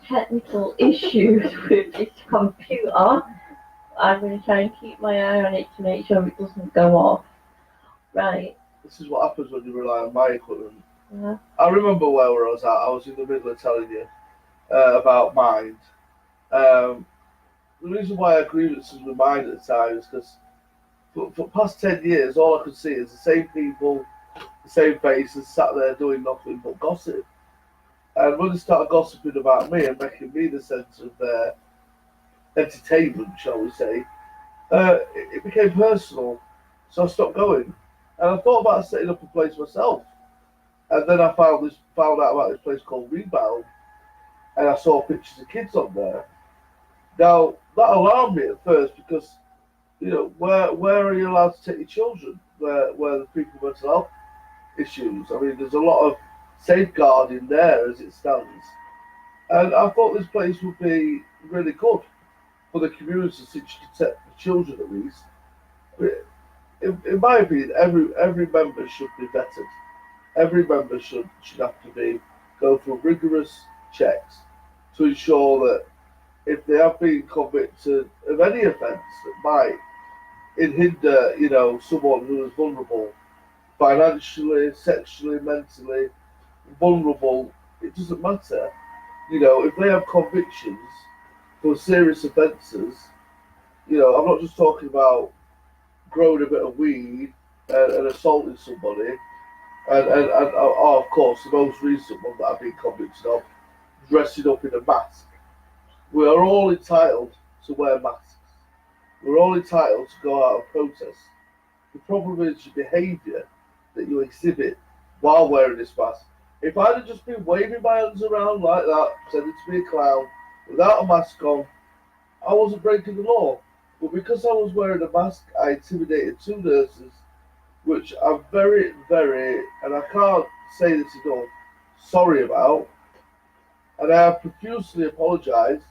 technical issues with this computer. I'm going to try and keep my eye on it to make sure it doesn't go off. Right.
This is what happens when you rely on my equipment.
Yeah.
I remember where I was at. I was in the middle of telling you about Mind. The reason why I grievances with Mind at the time is because for the past 10 years, all I could see is the same people, the same faces sat there doing nothing but gossip. And when they started gossiping about me and making me the centre of their entertainment, shall we say, it became personal. So I stopped going. And I thought about setting up a place myself. And then I found out about this place called Rebound, and I saw pictures of kids on there. Now that alarmed me at first because where are you allowed to take your children? Where the people with mental health issues. I mean, there's a lot of safeguarding there as it stands, and I thought this place would be really good for the community to protect the children at least. In my opinion, every member should be vetted. Every member should have to go through rigorous checks to ensure that if they have been convicted of any offence that might hinder, someone who is vulnerable, financially, sexually, mentally vulnerable, it doesn't matter. If they have convictions for serious offences, I'm not just talking about growing a bit of weed and assaulting somebody, and of course, the most recent one that I've been convicted of, dressing up in a mask. We are all entitled to wear masks. We're all entitled to go out and protest. The problem is your behaviour that you exhibit while wearing this mask. If I'd have just been waving my hands around like that, pretending to be a clown, without a mask on, I wasn't breaking the law. But because I was wearing a mask, I intimidated two nurses, which I'm very, very, and I can't say this enough, sorry about. And I have profusely apologised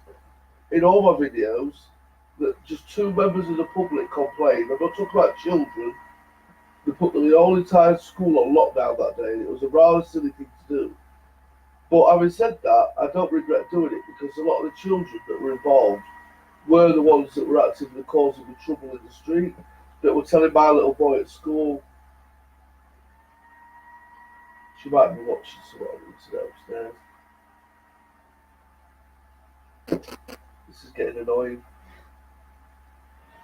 in all my videos that just two members of the public complained. I'm not talking about children. They put the whole entire school on lockdown that day. It was a rather silly thing to do. But having said that, I don't regret doing it because a lot of the children that were involved were the ones that were actively causing the trouble in the street, that were telling my little boy at school. She might be watching some on the internet upstairs. This is getting annoying.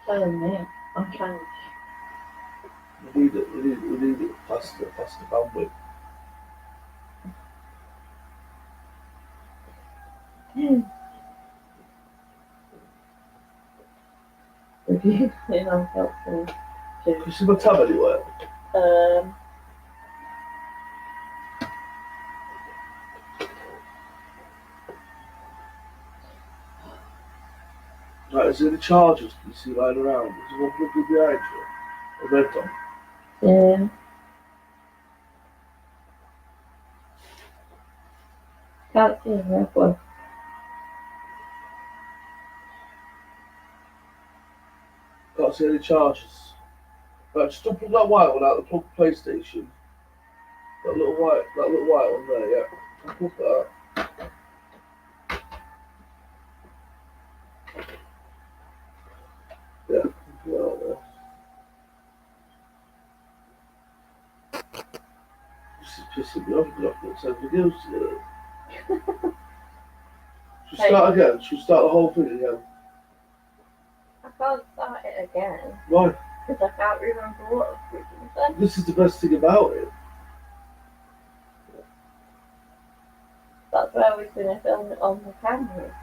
Telling me, I'm trying
We need it faster bandwidth.
to review it on helpful
Can you see my tab anywhere?
um
Right, is there any charges can you see lying around? Is there one plugged behind you? A red one?
yeah. Can't see a red one.
Can't see any charges. Right, just unplug that white one out of the plug PlayStation. That little white one there, yeah. Unplug that. Yeah, unplug that out there. This is pissing me off. I'm not going to send videos together. Should we start again? Should we start the whole thing again?
I can't start it again
Why?
because I can't remember what was freaking said.
This is the best thing about it.
That's why I was going to film it on the camera.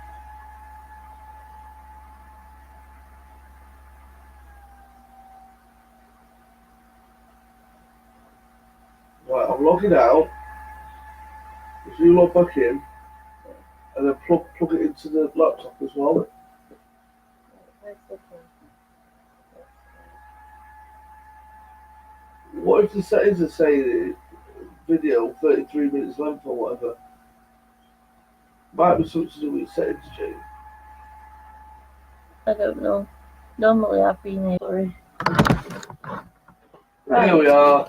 Right, I'm logging out. If you log back in, and then plug it into the laptop as well.
Where's this one?
What if the settings are saying video 33 minutes length or whatever? Might be something to do with settings change.
I don't know. Normally I've been able to.
Here we are.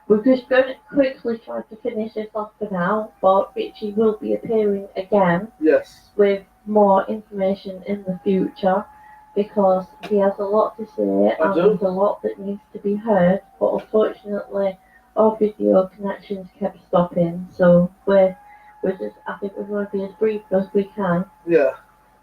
We're just going to quickly try to finish this off for now, but Richie will be appearing again
Yes.
with more information in the future because he has a lot to say and
do.
there's a lot that needs to be heard, but unfortunately our video connections kept stopping, so we're just, I think we're going to be as brief as we can.
Yeah.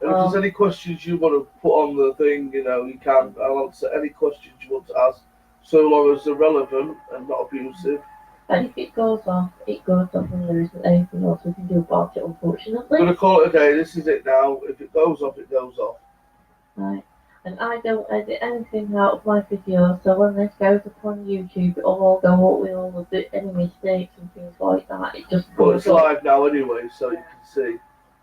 And if there's any questions you want to put on the thing, you know, you can. I'll answer any questions you want to ask, so long as they're relevant and not abusive.
And if it goes off, it goes off and there isn't anything else we can do about it, unfortunately.
I'm going to call it a day. This is it now. If it goes off, it goes off.
Right. And I don't edit anything out of my videos, so when this goes up on YouTube, it'll all go up with all of any mistakes and things like that. It just
But
goes
it's
up.
live now anyway, so you can see.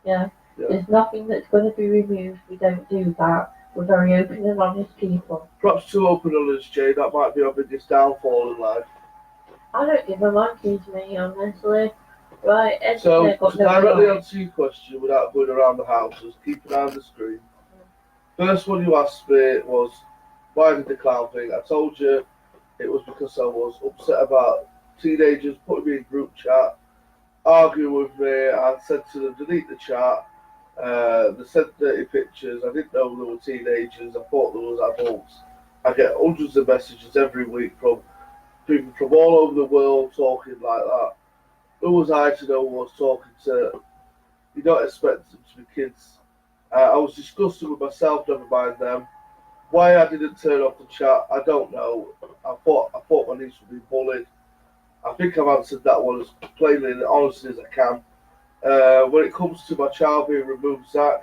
Yeah.
Yeah.
There's nothing that's going to be removed. We don't do that. We're very open and honest people.
Perhaps too open on us, Jay. That might be our biggest downfall in life.
I don't give a monkey's me, honestly. Right,
So,
editor,
to directly answer your question without going around the houses, keep an eye on the screen. First one you asked me was, why did the clown thing? I told you it was because I was upset about teenagers putting me in group chat, arguing with me. I said to them, delete the chat. They sent dirty pictures. I didn't know they were teenagers. I thought they was adults. I get hundreds of messages every week from people from all over the world talking like that. Who was I to know who I was talking to? You don't expect them to be kids. I was disgusted with myself, never mind them. Why I didn't turn off the chat, I don't know. I thought my niece would be bullied. I think I've answered that one as plainly and honestly as I can. When it comes to my child being removed, Zach,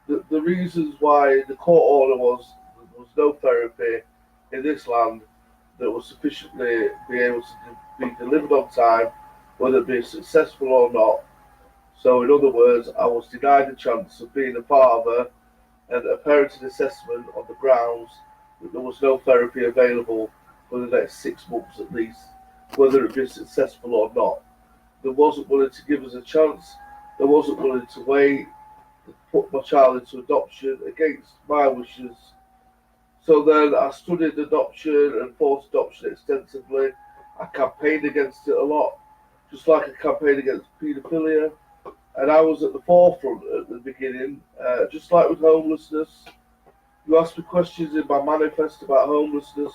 the reasons why the court order was there was no therapy in this land that was sufficiently be able to be delivered on time, whether it be successful or not. So, in other words, I was denied the chance of being a father and a parenting assessment on the grounds that there was no therapy available for the next 6 months at least, whether it be successful or not. They wasn't willing to give us a chance. They wasn't willing to wait, to put my child into adoption against my wishes. So then I studied adoption and forced adoption extensively. I campaigned against it a lot, just like I campaigned against paedophilia. And I was at the forefront at the beginning, just like with homelessness. You asked me questions in my manifest about homelessness,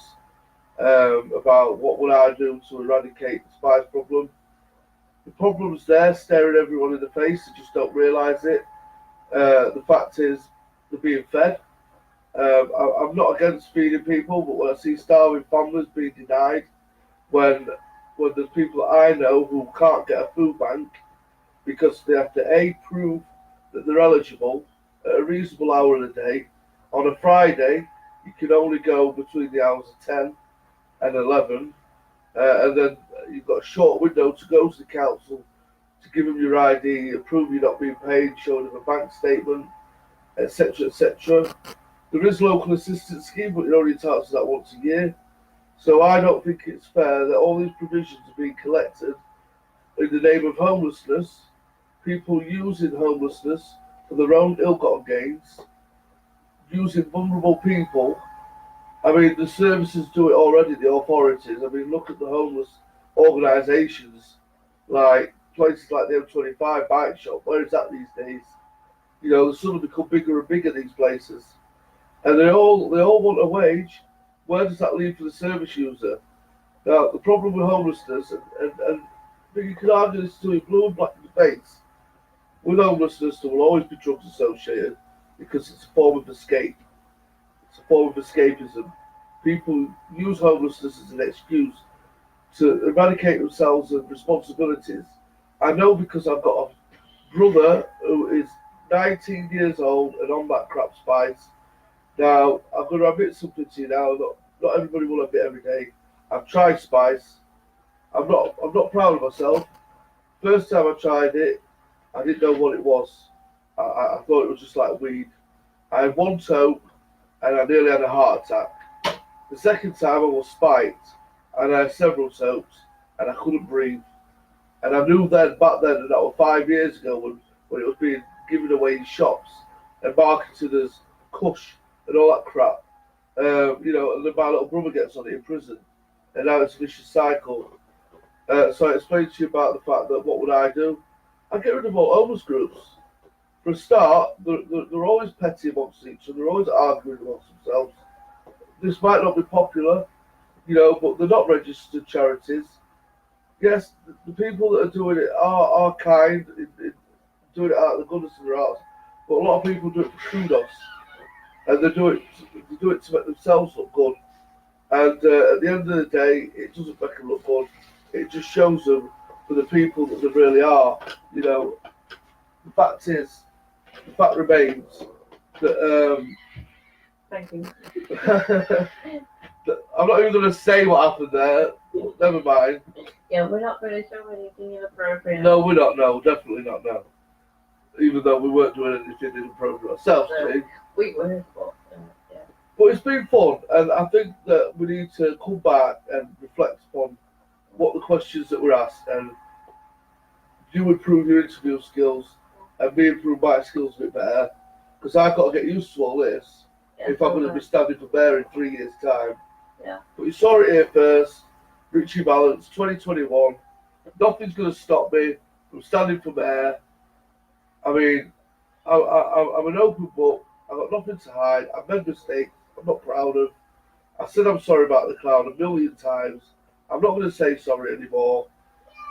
about what would I do to eradicate the spice problem. The problem's there, staring everyone in the face. They just don't realise it. The fact is, they're being fed. I'm not against feeding people, but when I see starving families being denied, when there's people that I know who can't get a food bank because they have to A, prove that they're eligible at a reasonable hour of the day. On a Friday, you can only go between the hours of 10 and 11, and then you've got a short window to go to the council to give them your ID, prove you're not being paid, show them a bank statement, etc., etc. There is local assistance scheme, but you're only entitled to that once a year. So I don't think it's fair that all these provisions are being collected in the name of homelessness, people using homelessness for their own ill-gotten gains, using vulnerable people. I mean, the services do it already, the authorities. I mean, look at the homeless organisations, like places like the M25 bike shop. Where is that these days? You know, they suddenly become bigger and bigger, these places. And they all want a wage. Where does that leave for the service user? Now, the problem with homelessness, and you can argue this to blue and black debates, with homelessness there will always be drugs associated because it's a form of escape. It's a form of escapism. People use homelessness as an excuse to eradicate themselves of responsibilities. I know because I've got a brother who is 19 years old and on that crap spice. Now, I'm going to admit something to you now. Not everybody will admit every day. I've tried spice. I'm not proud of myself. First time I tried it, I didn't know what it was. I thought it was just like weed. I had one toke and I nearly had a heart attack. The second time I was spiked and I had several tokes and I couldn't breathe. And I knew then, back then, and that was 5 years ago when it was being given away in shops and marketed as Kush and all that crap. And then my little brother gets on it in prison. And now it's a vicious cycle. So I explained to you about the fact that what would I do? I'd get rid of all homeless groups. For a start, they're always petty amongst each other, they're always arguing amongst themselves. This might not be popular, but they're not registered charities. Yes, the people that are doing it are kind, in doing it out of the goodness of their hearts, but a lot of people do it for kudos, and they do it to make themselves look good. And at the end of the day, it doesn't make them look good. It just shows them for the people that they really are. The fact remains that
Thank you.
I'm not even going to say what happened there. Never mind.
Yeah, we're not going to show anything inappropriate.
No, we're not. No, definitely not. No. Even though we weren't doing anything inappropriate ourselves,
No, we were, but yeah.
But it's been fun, and I think that we need to come back and reflect upon what the questions that were asked, and you improve your interview skills, and me improve my skills a bit better, because I've got to get used to all this if I'm going to be standing for mayor in 3 years' time.
Yeah.
But you saw it here first. Richie Vallance, 2021. Nothing's going to stop me from standing for mayor. I mean, I'm an open book. I've got nothing to hide. I've made mistakes. I'm not proud of. I said I'm sorry about the clown a million times. I'm not going to say sorry anymore.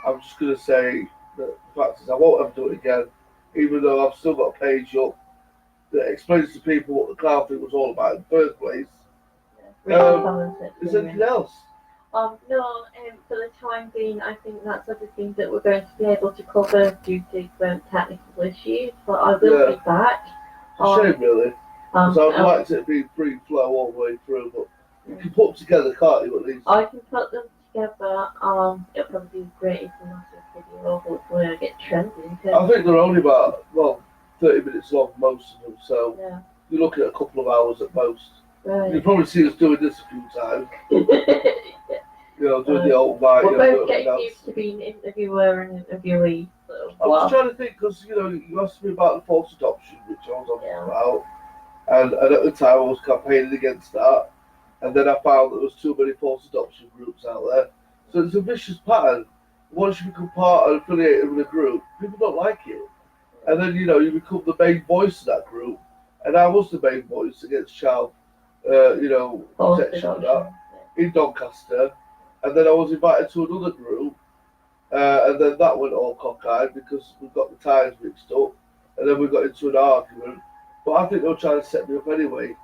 I'm just going to say that the fact is I won't ever do it again, even though I've still got a page up that explains to people what the clown thing was all about in the first place. Is there anything else?
No, for the time being, I think that's everything that we're going to be able to cover due to technical issues, but I will be back.
It's a shame, really, because I'd like it to be free flow all the way through, but you can put them together, can't you, at least?
I can put them together. It'll probably be great if a massive video, hopefully I get trending.
I think they're only about, 30 minutes long, most of them, so you're looking at a couple of hours at most.
Right.
You've probably seen us doing this a few times. Doing the old night.
We're both getting used to being interviewer and interviewee. So,
I was trying to think because you asked me about the false adoption, which I was on about, and at the time I was campaigning against that, and then I found that there was too many false adoption groups out there. So it's a vicious pattern. Once you become part and affiliated with a group, people don't like it, and then you become the main voice of that group. And I was the main voice against child, protection and that in Doncaster, and then I was invited to another group. And then that went all cockeyed because we got the ties mixed up, and then we got into an argument. But I think they were trying to set me up anyway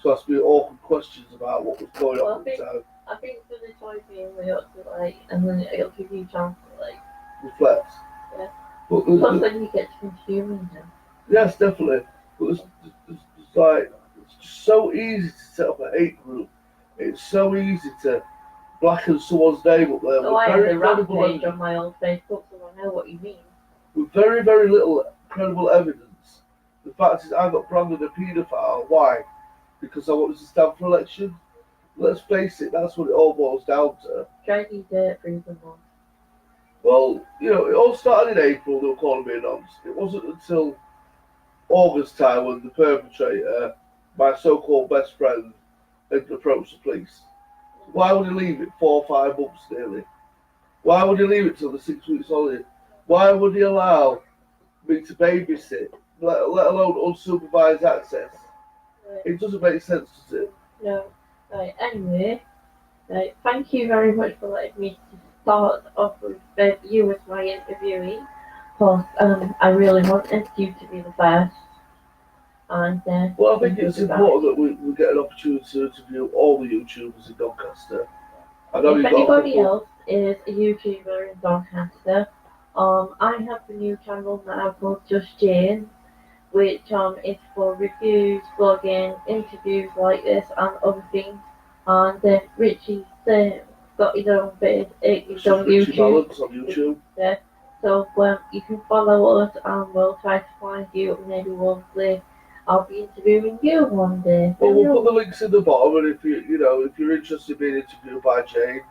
to ask me awkward questions about what was going on at the time.
I think for this idea we ought to and then it'll give you a chance to
reflect.
Yeah.
But
plus then you get to consume them.
Yes, definitely. But it's just so easy to set up a hate group. It's so easy to blacken someone's name up there.
Oh, I have a rampage on my old Facebook, so I know what you mean.
With very, very little credible evidence. The fact is, I got branded a paedophile. Why? Because I wanted to stand for election. Let's face it, that's what it all boils down to.
Try to dirt prove them all.
Well, it all started in April, they were calling me a nonce. It wasn't until August time when the perpetrator, my so-called best friend, had approached the police. Why would he leave it 4 or 5 months nearly? Why would he leave it till the 6 weeks holiday? Why would he allow me to babysit, let alone unsupervised access?
Right.
It doesn't make sense, does it?
No. Right, anyway, thank you very much for letting me start off with you as my interviewee. Because I really wanted you to be the first. And,
well, I think it's important that we get an opportunity to interview all the YouTubers in Doncaster.
If anybody else is a YouTuber in Doncaster, I have a new channel now called Just Jane, which is for reviews, vlogging, interviews like this and other things. And Richie's got his own bit, his own
Richie
YouTube.
Vallance on YouTube.
Yeah. So you can follow us and we'll try to find you and maybe I'll be interviewing you one day.
Well, we'll put the links in the bottom, and if you're interested in being interviewed by Jane,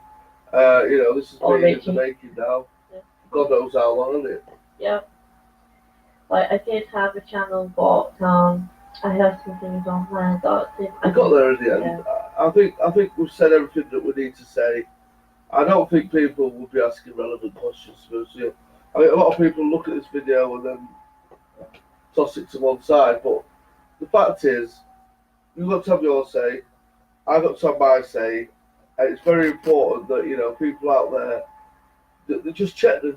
this is being in the making now. Yeah. God knows how long, isn't it?
Yeah. I did have a channel, but I have some things on there that
I got there in the end. Yeah. I think we've said everything that we need to say. I don't think people will be asking relevant questions to us. I think a lot of people look at this video and then toss it to one side, but the fact is, you've got to have your say, I've got to have my say, and it's very important that, people out there, that just check the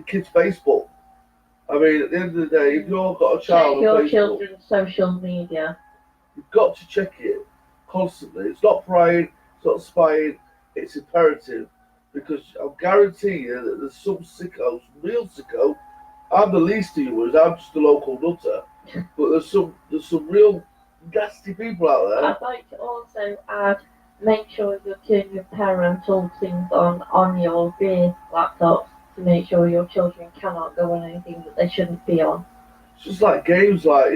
kid's Facebook. I mean, at the end of the day, if you've got a child
check your
on Facebook,
children's social media.
You've got to check it constantly. It's not prying, it's not spying, it's imperative. Because I'll guarantee you that there's some sickos, real sicko. I'm the least of you, I'm just a local nutter. But there's some real nasty people out there.
I'd like to also add, make sure you turn your parental things on your rear laptops to make sure your children cannot go on anything that they shouldn't be on.
It's just like games like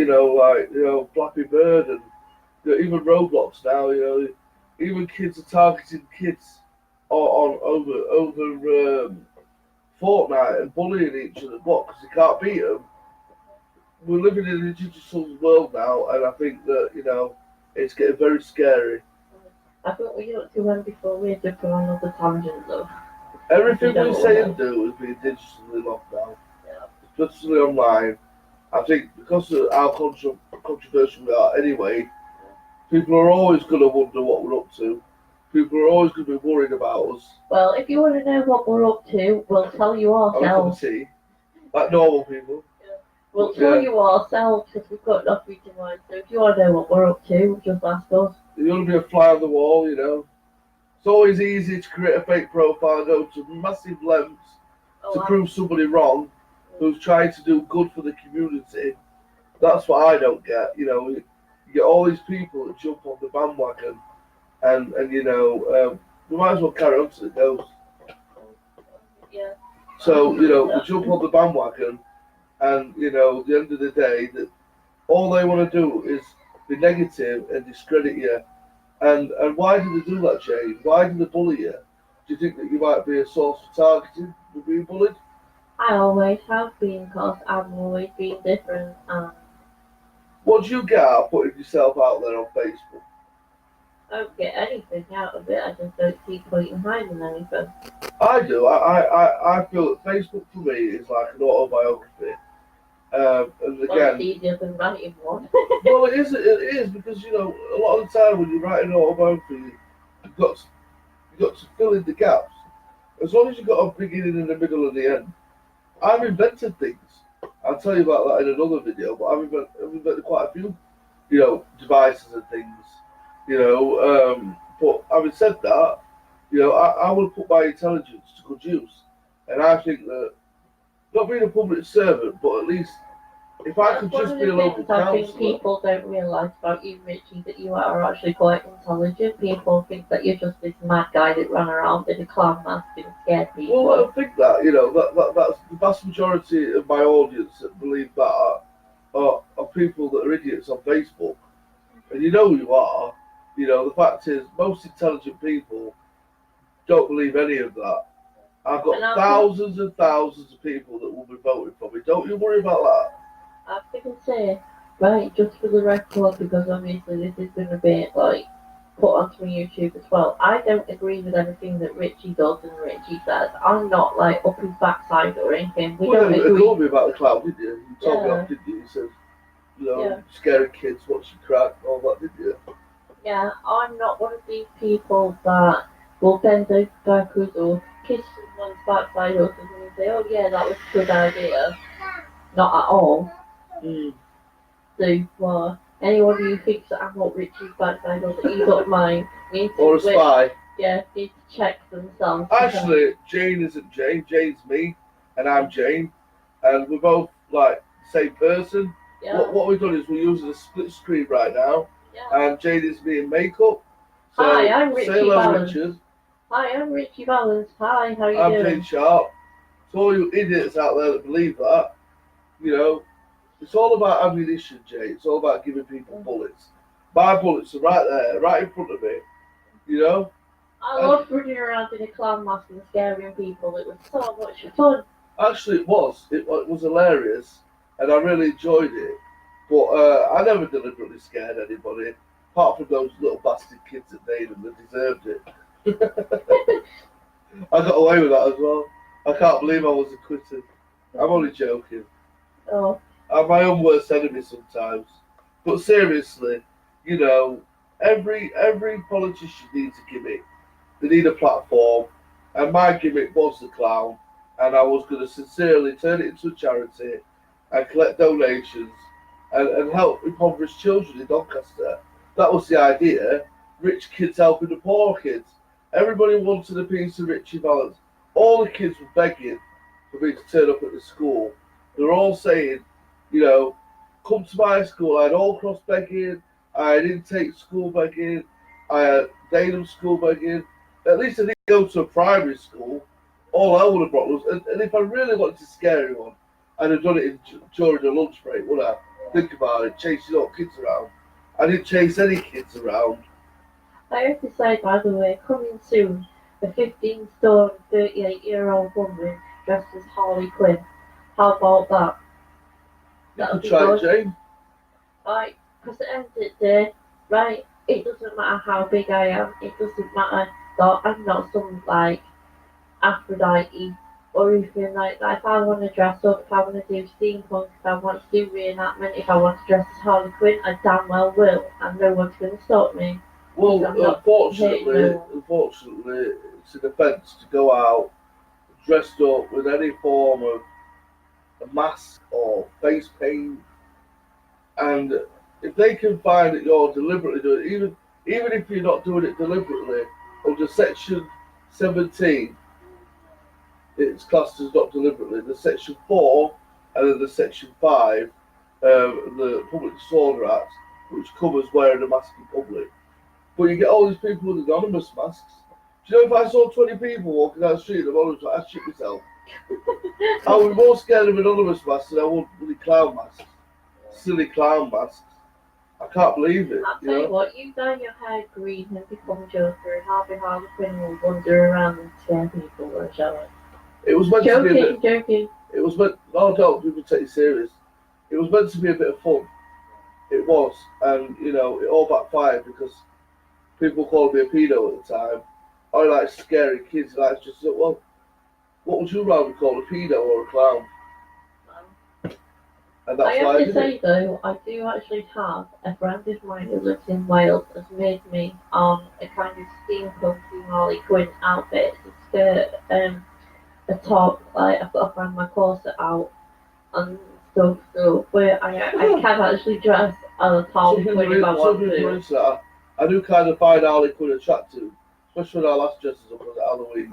Flappy Bird and even Roblox now. Even kids are targeting kids over Fortnite and bullying each other. What? Because they can't beat them. We're living in a digital world now, and I think that it's getting very scary.
I think we looked to one before we had to go on another tangent though.
Everything we say and do is being digitally locked down. Yeah. Especially online. I think because of how controversial we are anyway, people are always going to wonder what we're up to. People are always going to be worried about us.
Well, if you want to know what we're up to, we'll tell you ourselves.
Like normal people.
Yeah. We'll tell you ourselves because we've got nothing to mind. So if you want to know what we're up to, just ask us.
If you want to be a fly on the wall, it's always easy to create a fake profile and go to massive lengths to prove somebody wrong who's trying to do good for the community. That's what I don't get. You get all these people that jump on the bandwagon and we might as well carry on till it goes.
Yeah.
So, we jump on the bandwagon and, at the end of the day, that all they want to do is be negative and discredit you. And why do they do that, Jane? Why do they bully you? Do you think that you might be a source for targeting with being bullied?
I always have been because I've always been different.
What do you get out of putting yourself out there on Facebook?
I don't get anything out of it. I just don't see point in hiding anything.
I do. I feel that Facebook for me is like an autobiography. And
Well, it's
again,
easier than writing one.
well, it is because a lot of the time when you write an autobiography, you've got to, you've got to fill in the gaps. As long as you've got a beginning and a middle and the end. I've invented things. I'll tell you about that in another video. But I've invented quite a few, devices and things. But having said that, I will put my intelligence to good use, and I think that not being a public servant, but at least if I
That's
could
one
just
of
be
the
a local
things I think
councillor.
people don't realise about you, Richie, that you are actually quite intelligent. People think that you're just this mad guy that ran around in a clown mask and scared people.
Well, I think that that's the vast majority of my audience that believe that are people that are idiots on Facebook, and you know who you are. The fact is, most intelligent people don't believe any of that. I've
And
got thousands and thousands of people that will be voting for me. Don't you worry about that.
I was going to say, right, just for the record, because obviously this is going to be, like, put onto YouTube as well. I don't agree with everything that Richie does and Richie says. I'm not, like, up his backside or anything. We
Well,
don't
you
agree.
told me about the clown, didn't you? You told me
Yeah.
off, didn't you? You said,
Yeah.
scaring kids, watching crack, all that, didn't you?
Yeah, I'm not one of these people that will bend over backwards or kiss someone's backside or something and say, oh yeah, that was a good idea. Not at all.
Mm.
So, anyone who thinks that I'm not Richie's backside or that he's not mine needs
Or a
to,
spy.
needs to check themselves.
Actually, Jane isn't Jane. Jane's me, and I'm Jane, and we're both like the same person.
Yeah,
What we've done is we're using a split screen right now,
yeah.
and Jane is me in makeup. So
Hi, I'm Richie
say hello,
Vallance.
Richard.
Hi, I'm Richie Vallance. Hi, how you
I'm
doing?
Jane Sharp. To all you idiots out there that believe that, it's all about ammunition, Jay. It's all about giving people bullets. My bullets are right there, right in front of me.
I love running around in a clown mask and scaring people. It was so much fun.
Actually, it was. It was hilarious, and I really enjoyed it. But I never deliberately scared anybody, apart from those little bastard kids at Naden that deserved it. I got away with that as well. I can't believe I was acquitted. I'm only joking.
Oh,
I'm my own worst enemy sometimes. But seriously, every politician needs a gimmick. They need a platform, and my gimmick was the clown, and I was going to sincerely turn it into a charity and collect donations and help impoverished children in Doncaster. That was the idea. Rich kids helping the poor kids. Everybody wanted a piece of Richie Vallance. All the kids were begging for me to turn up at the school. They were all saying, come to my school. I had all cross begging, I had intake school begging, I had Dagenham school begging. At least I didn't go to a primary school. All I would have brought was, and if I really wanted to scare anyone, I'd have done it during the lunch break, wouldn't I? Think about it, chasing all kids around. I didn't chase any kids around.
I have to say, by the way, coming soon, a 15-stone, 38-year-old woman dressed as Harley Quinn. How about that?
You
That'll
could
be
try
good.
Jane.
Right, because at the end of the day, right, it doesn't matter how big I am, it doesn't matter that I'm not some, like, Aphrodite or anything like that. If I want to dress up, if I want to do steampunk, if I want to do reenactment, if I want to dress as Harley Quinn, I damn well will, and no one's going to stop me.
Well,
I'm not
unfortunately, it's an offence to go out dressed up with any form of a mask or face paint, and if they can find that you're deliberately doing it, even if you're not doing it deliberately, under Section 17, it's classed as not deliberately. There's Section 4 and then there's Section 5, the Public Disorder Act, which covers wearing a mask in public. But you get all these people with anonymous masks. Do you know if I saw 20 people walking down the street anonymous, I'd shit myself. I would be more scared of anonymous masks than I would with clown masks. Silly clown masks. I can't believe it.
I'll tell you what, you dye your hair green and become Joker, and I'll be Harley Quinn and will wander around and scare people with a shower.
It was meant to be a bit.
Joking.
It was meant. Oh, don't people take it serious? It was meant to be a bit of fun. It was, and it all backfired because people called me a pedo at the time. I like scary kids, and I just said, well, what would you rather be called, a pedo or a clown? And that's
I
why
have to say though, I do actually have a friend of mine who lives in Wales has made me a kind of steampunky Harley Quinn outfit, a skirt, a top, like I've got to find my corset out and stuff, so where I can actually dress as a Harley Quinn if I want to.
I do kind of find Harley Quinn attractive, especially when our last dresses up was at Halloween.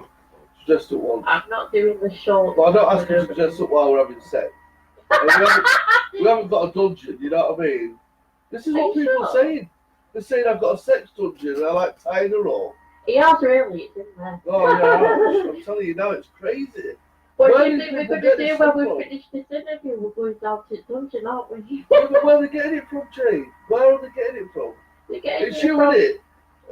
She dressed up once.
I'm not doing the short.
But I don't ask her to dress up while we're having sex. We haven't got a dungeon, you know what I mean? This is what people are saying. They're saying I've got a sex dungeon and I like tying her up.
He has really, it's in there.
Oh yeah, I'm telling you now, it's crazy.
What do you think we're going to do when we finish this interview? We're going down to the dungeon, aren't we?
Where are they getting it from, Jay? Where are they getting it from? It's you, isn't it?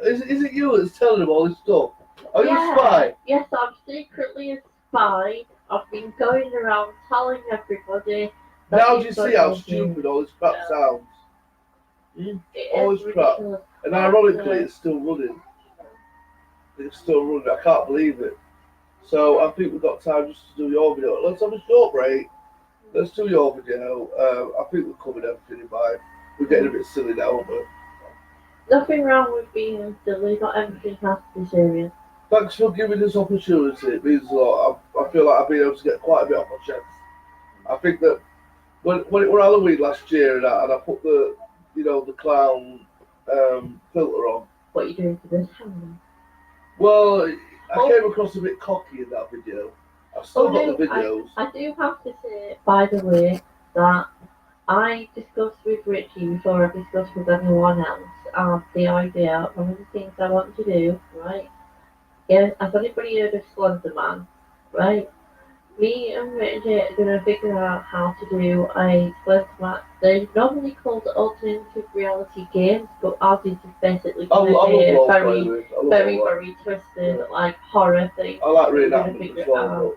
Is it you that's telling them all this stuff? Are you a spy?
Yes, I'm secretly a spy. I've been going around telling everybody.
Now do you see how stupid all this crap sounds? All this crap. And ironically, it's still running. It's still running. I can't believe it. So I think we've got time just to do your video. Let's have a short break. Let's do your video. I think we're covering everything in mind. We're getting a bit silly now, but
nothing wrong with being silly. Not everything has to be serious.
Thanks for giving this opportunity. It means a lot. I feel like I've been able to get quite a bit off my chest. I think that when it was Halloween last year and I put the clown filter on.
What are you doing for this Halloween?
Well, I came across a bit cocky in that video. I've still got the videos.
I do have to say, by the way, that I discussed with Richie before I discussed with anyone else the idea, one of the things I want to do, right? Yeah, has anybody heard of Slender Man? Right? Me and Richie are going to figure out how to do a Slender Man. They're normally called alternative reality games, but ours is basically going to be a very twisted, like horror thing.
I like reenactment as well.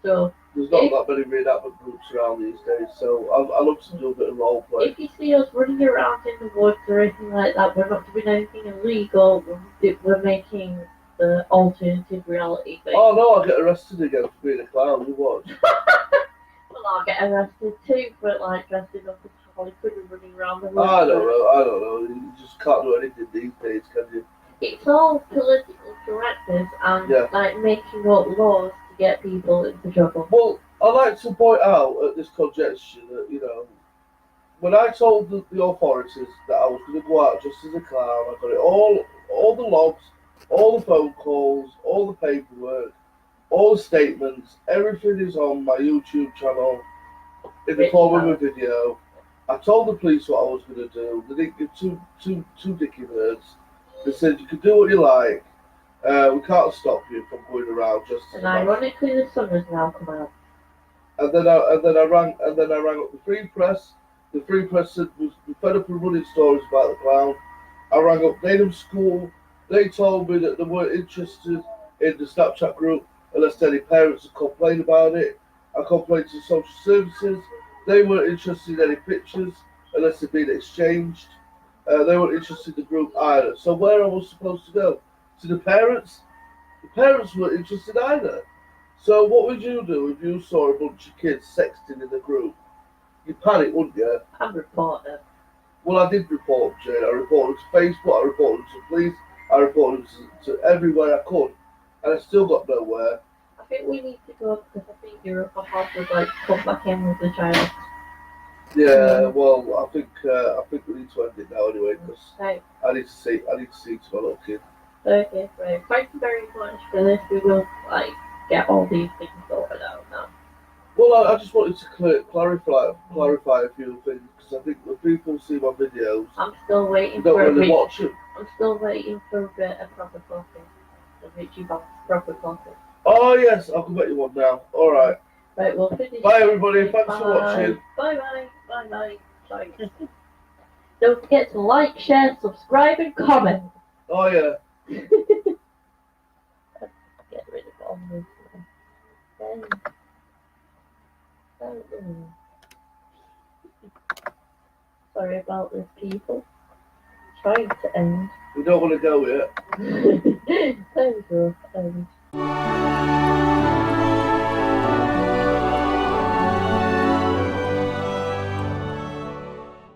So
there's not that many reenactment groups around these days, so I love to do a bit of role play.
If you see us running around in the woods or anything like that, we're not doing anything illegal. We're making the alternative reality thing.
Oh no, I'll get arrested again for being a clown. You watch.
Well, I'll get arrested too for dressing up as Harley Quinn and running around the woods.
I don't know. You just can't do anything these days, can you?
It's all political correctness and making up laws to get people into trouble.
Well, I like to point out at this congestion that when I told the authorities that I was going to go out just as a clown, I got it all the logs, all the phone calls, all the paperwork, all the statements. Everything is on my YouTube channel in the form of a video. I told the police what I was going to do. They didn't give two dicky birds. They said you can do what you like. We can't stop you from going around just.
And ironically, the sun has now come out.
And then I rang up the Free Press. The Free Press said was fed up with running stories about the clown. I rang up Needham School. They told me that they weren't interested in the Snapchat group unless any parents had complained about it. I complained to social services. They weren't interested in any pictures unless they'd been exchanged. They weren't interested in the group either. So where I was supposed to go? To the parents? The parents weren't interested either. So what would you do if you saw a bunch of kids sexting in the group? You'd panic, wouldn't you?
I'd report them.
Well, I did report them, Jane. I reported them to Facebook, I reported them to police, I reported them to everywhere I could. And I still got nowhere.
I think we need to go because I think Europe would come back in with the child.
Yeah, well, I think we need to end it now anyway because I need to see to my little kid.
Okay, right. Thank you very much for this. We will get all these things sorted out now.
Well, I just wanted to clarify a few things because I think when people see my videos,
I'm still waiting
don't really watch them.
I'm still waiting for a proper coffee. The Richie Vallance proper coffee.
Oh yes, I'll come get you one now. All right.
Right, we'll finish.
Bye everybody. Thanks for watching.
Bye. Don't forget to like, share, subscribe, and comment.
Oh yeah.
Get rid of all this. Then, sorry about this, people. Trying to end.
We don't want to go yet.
Time to end.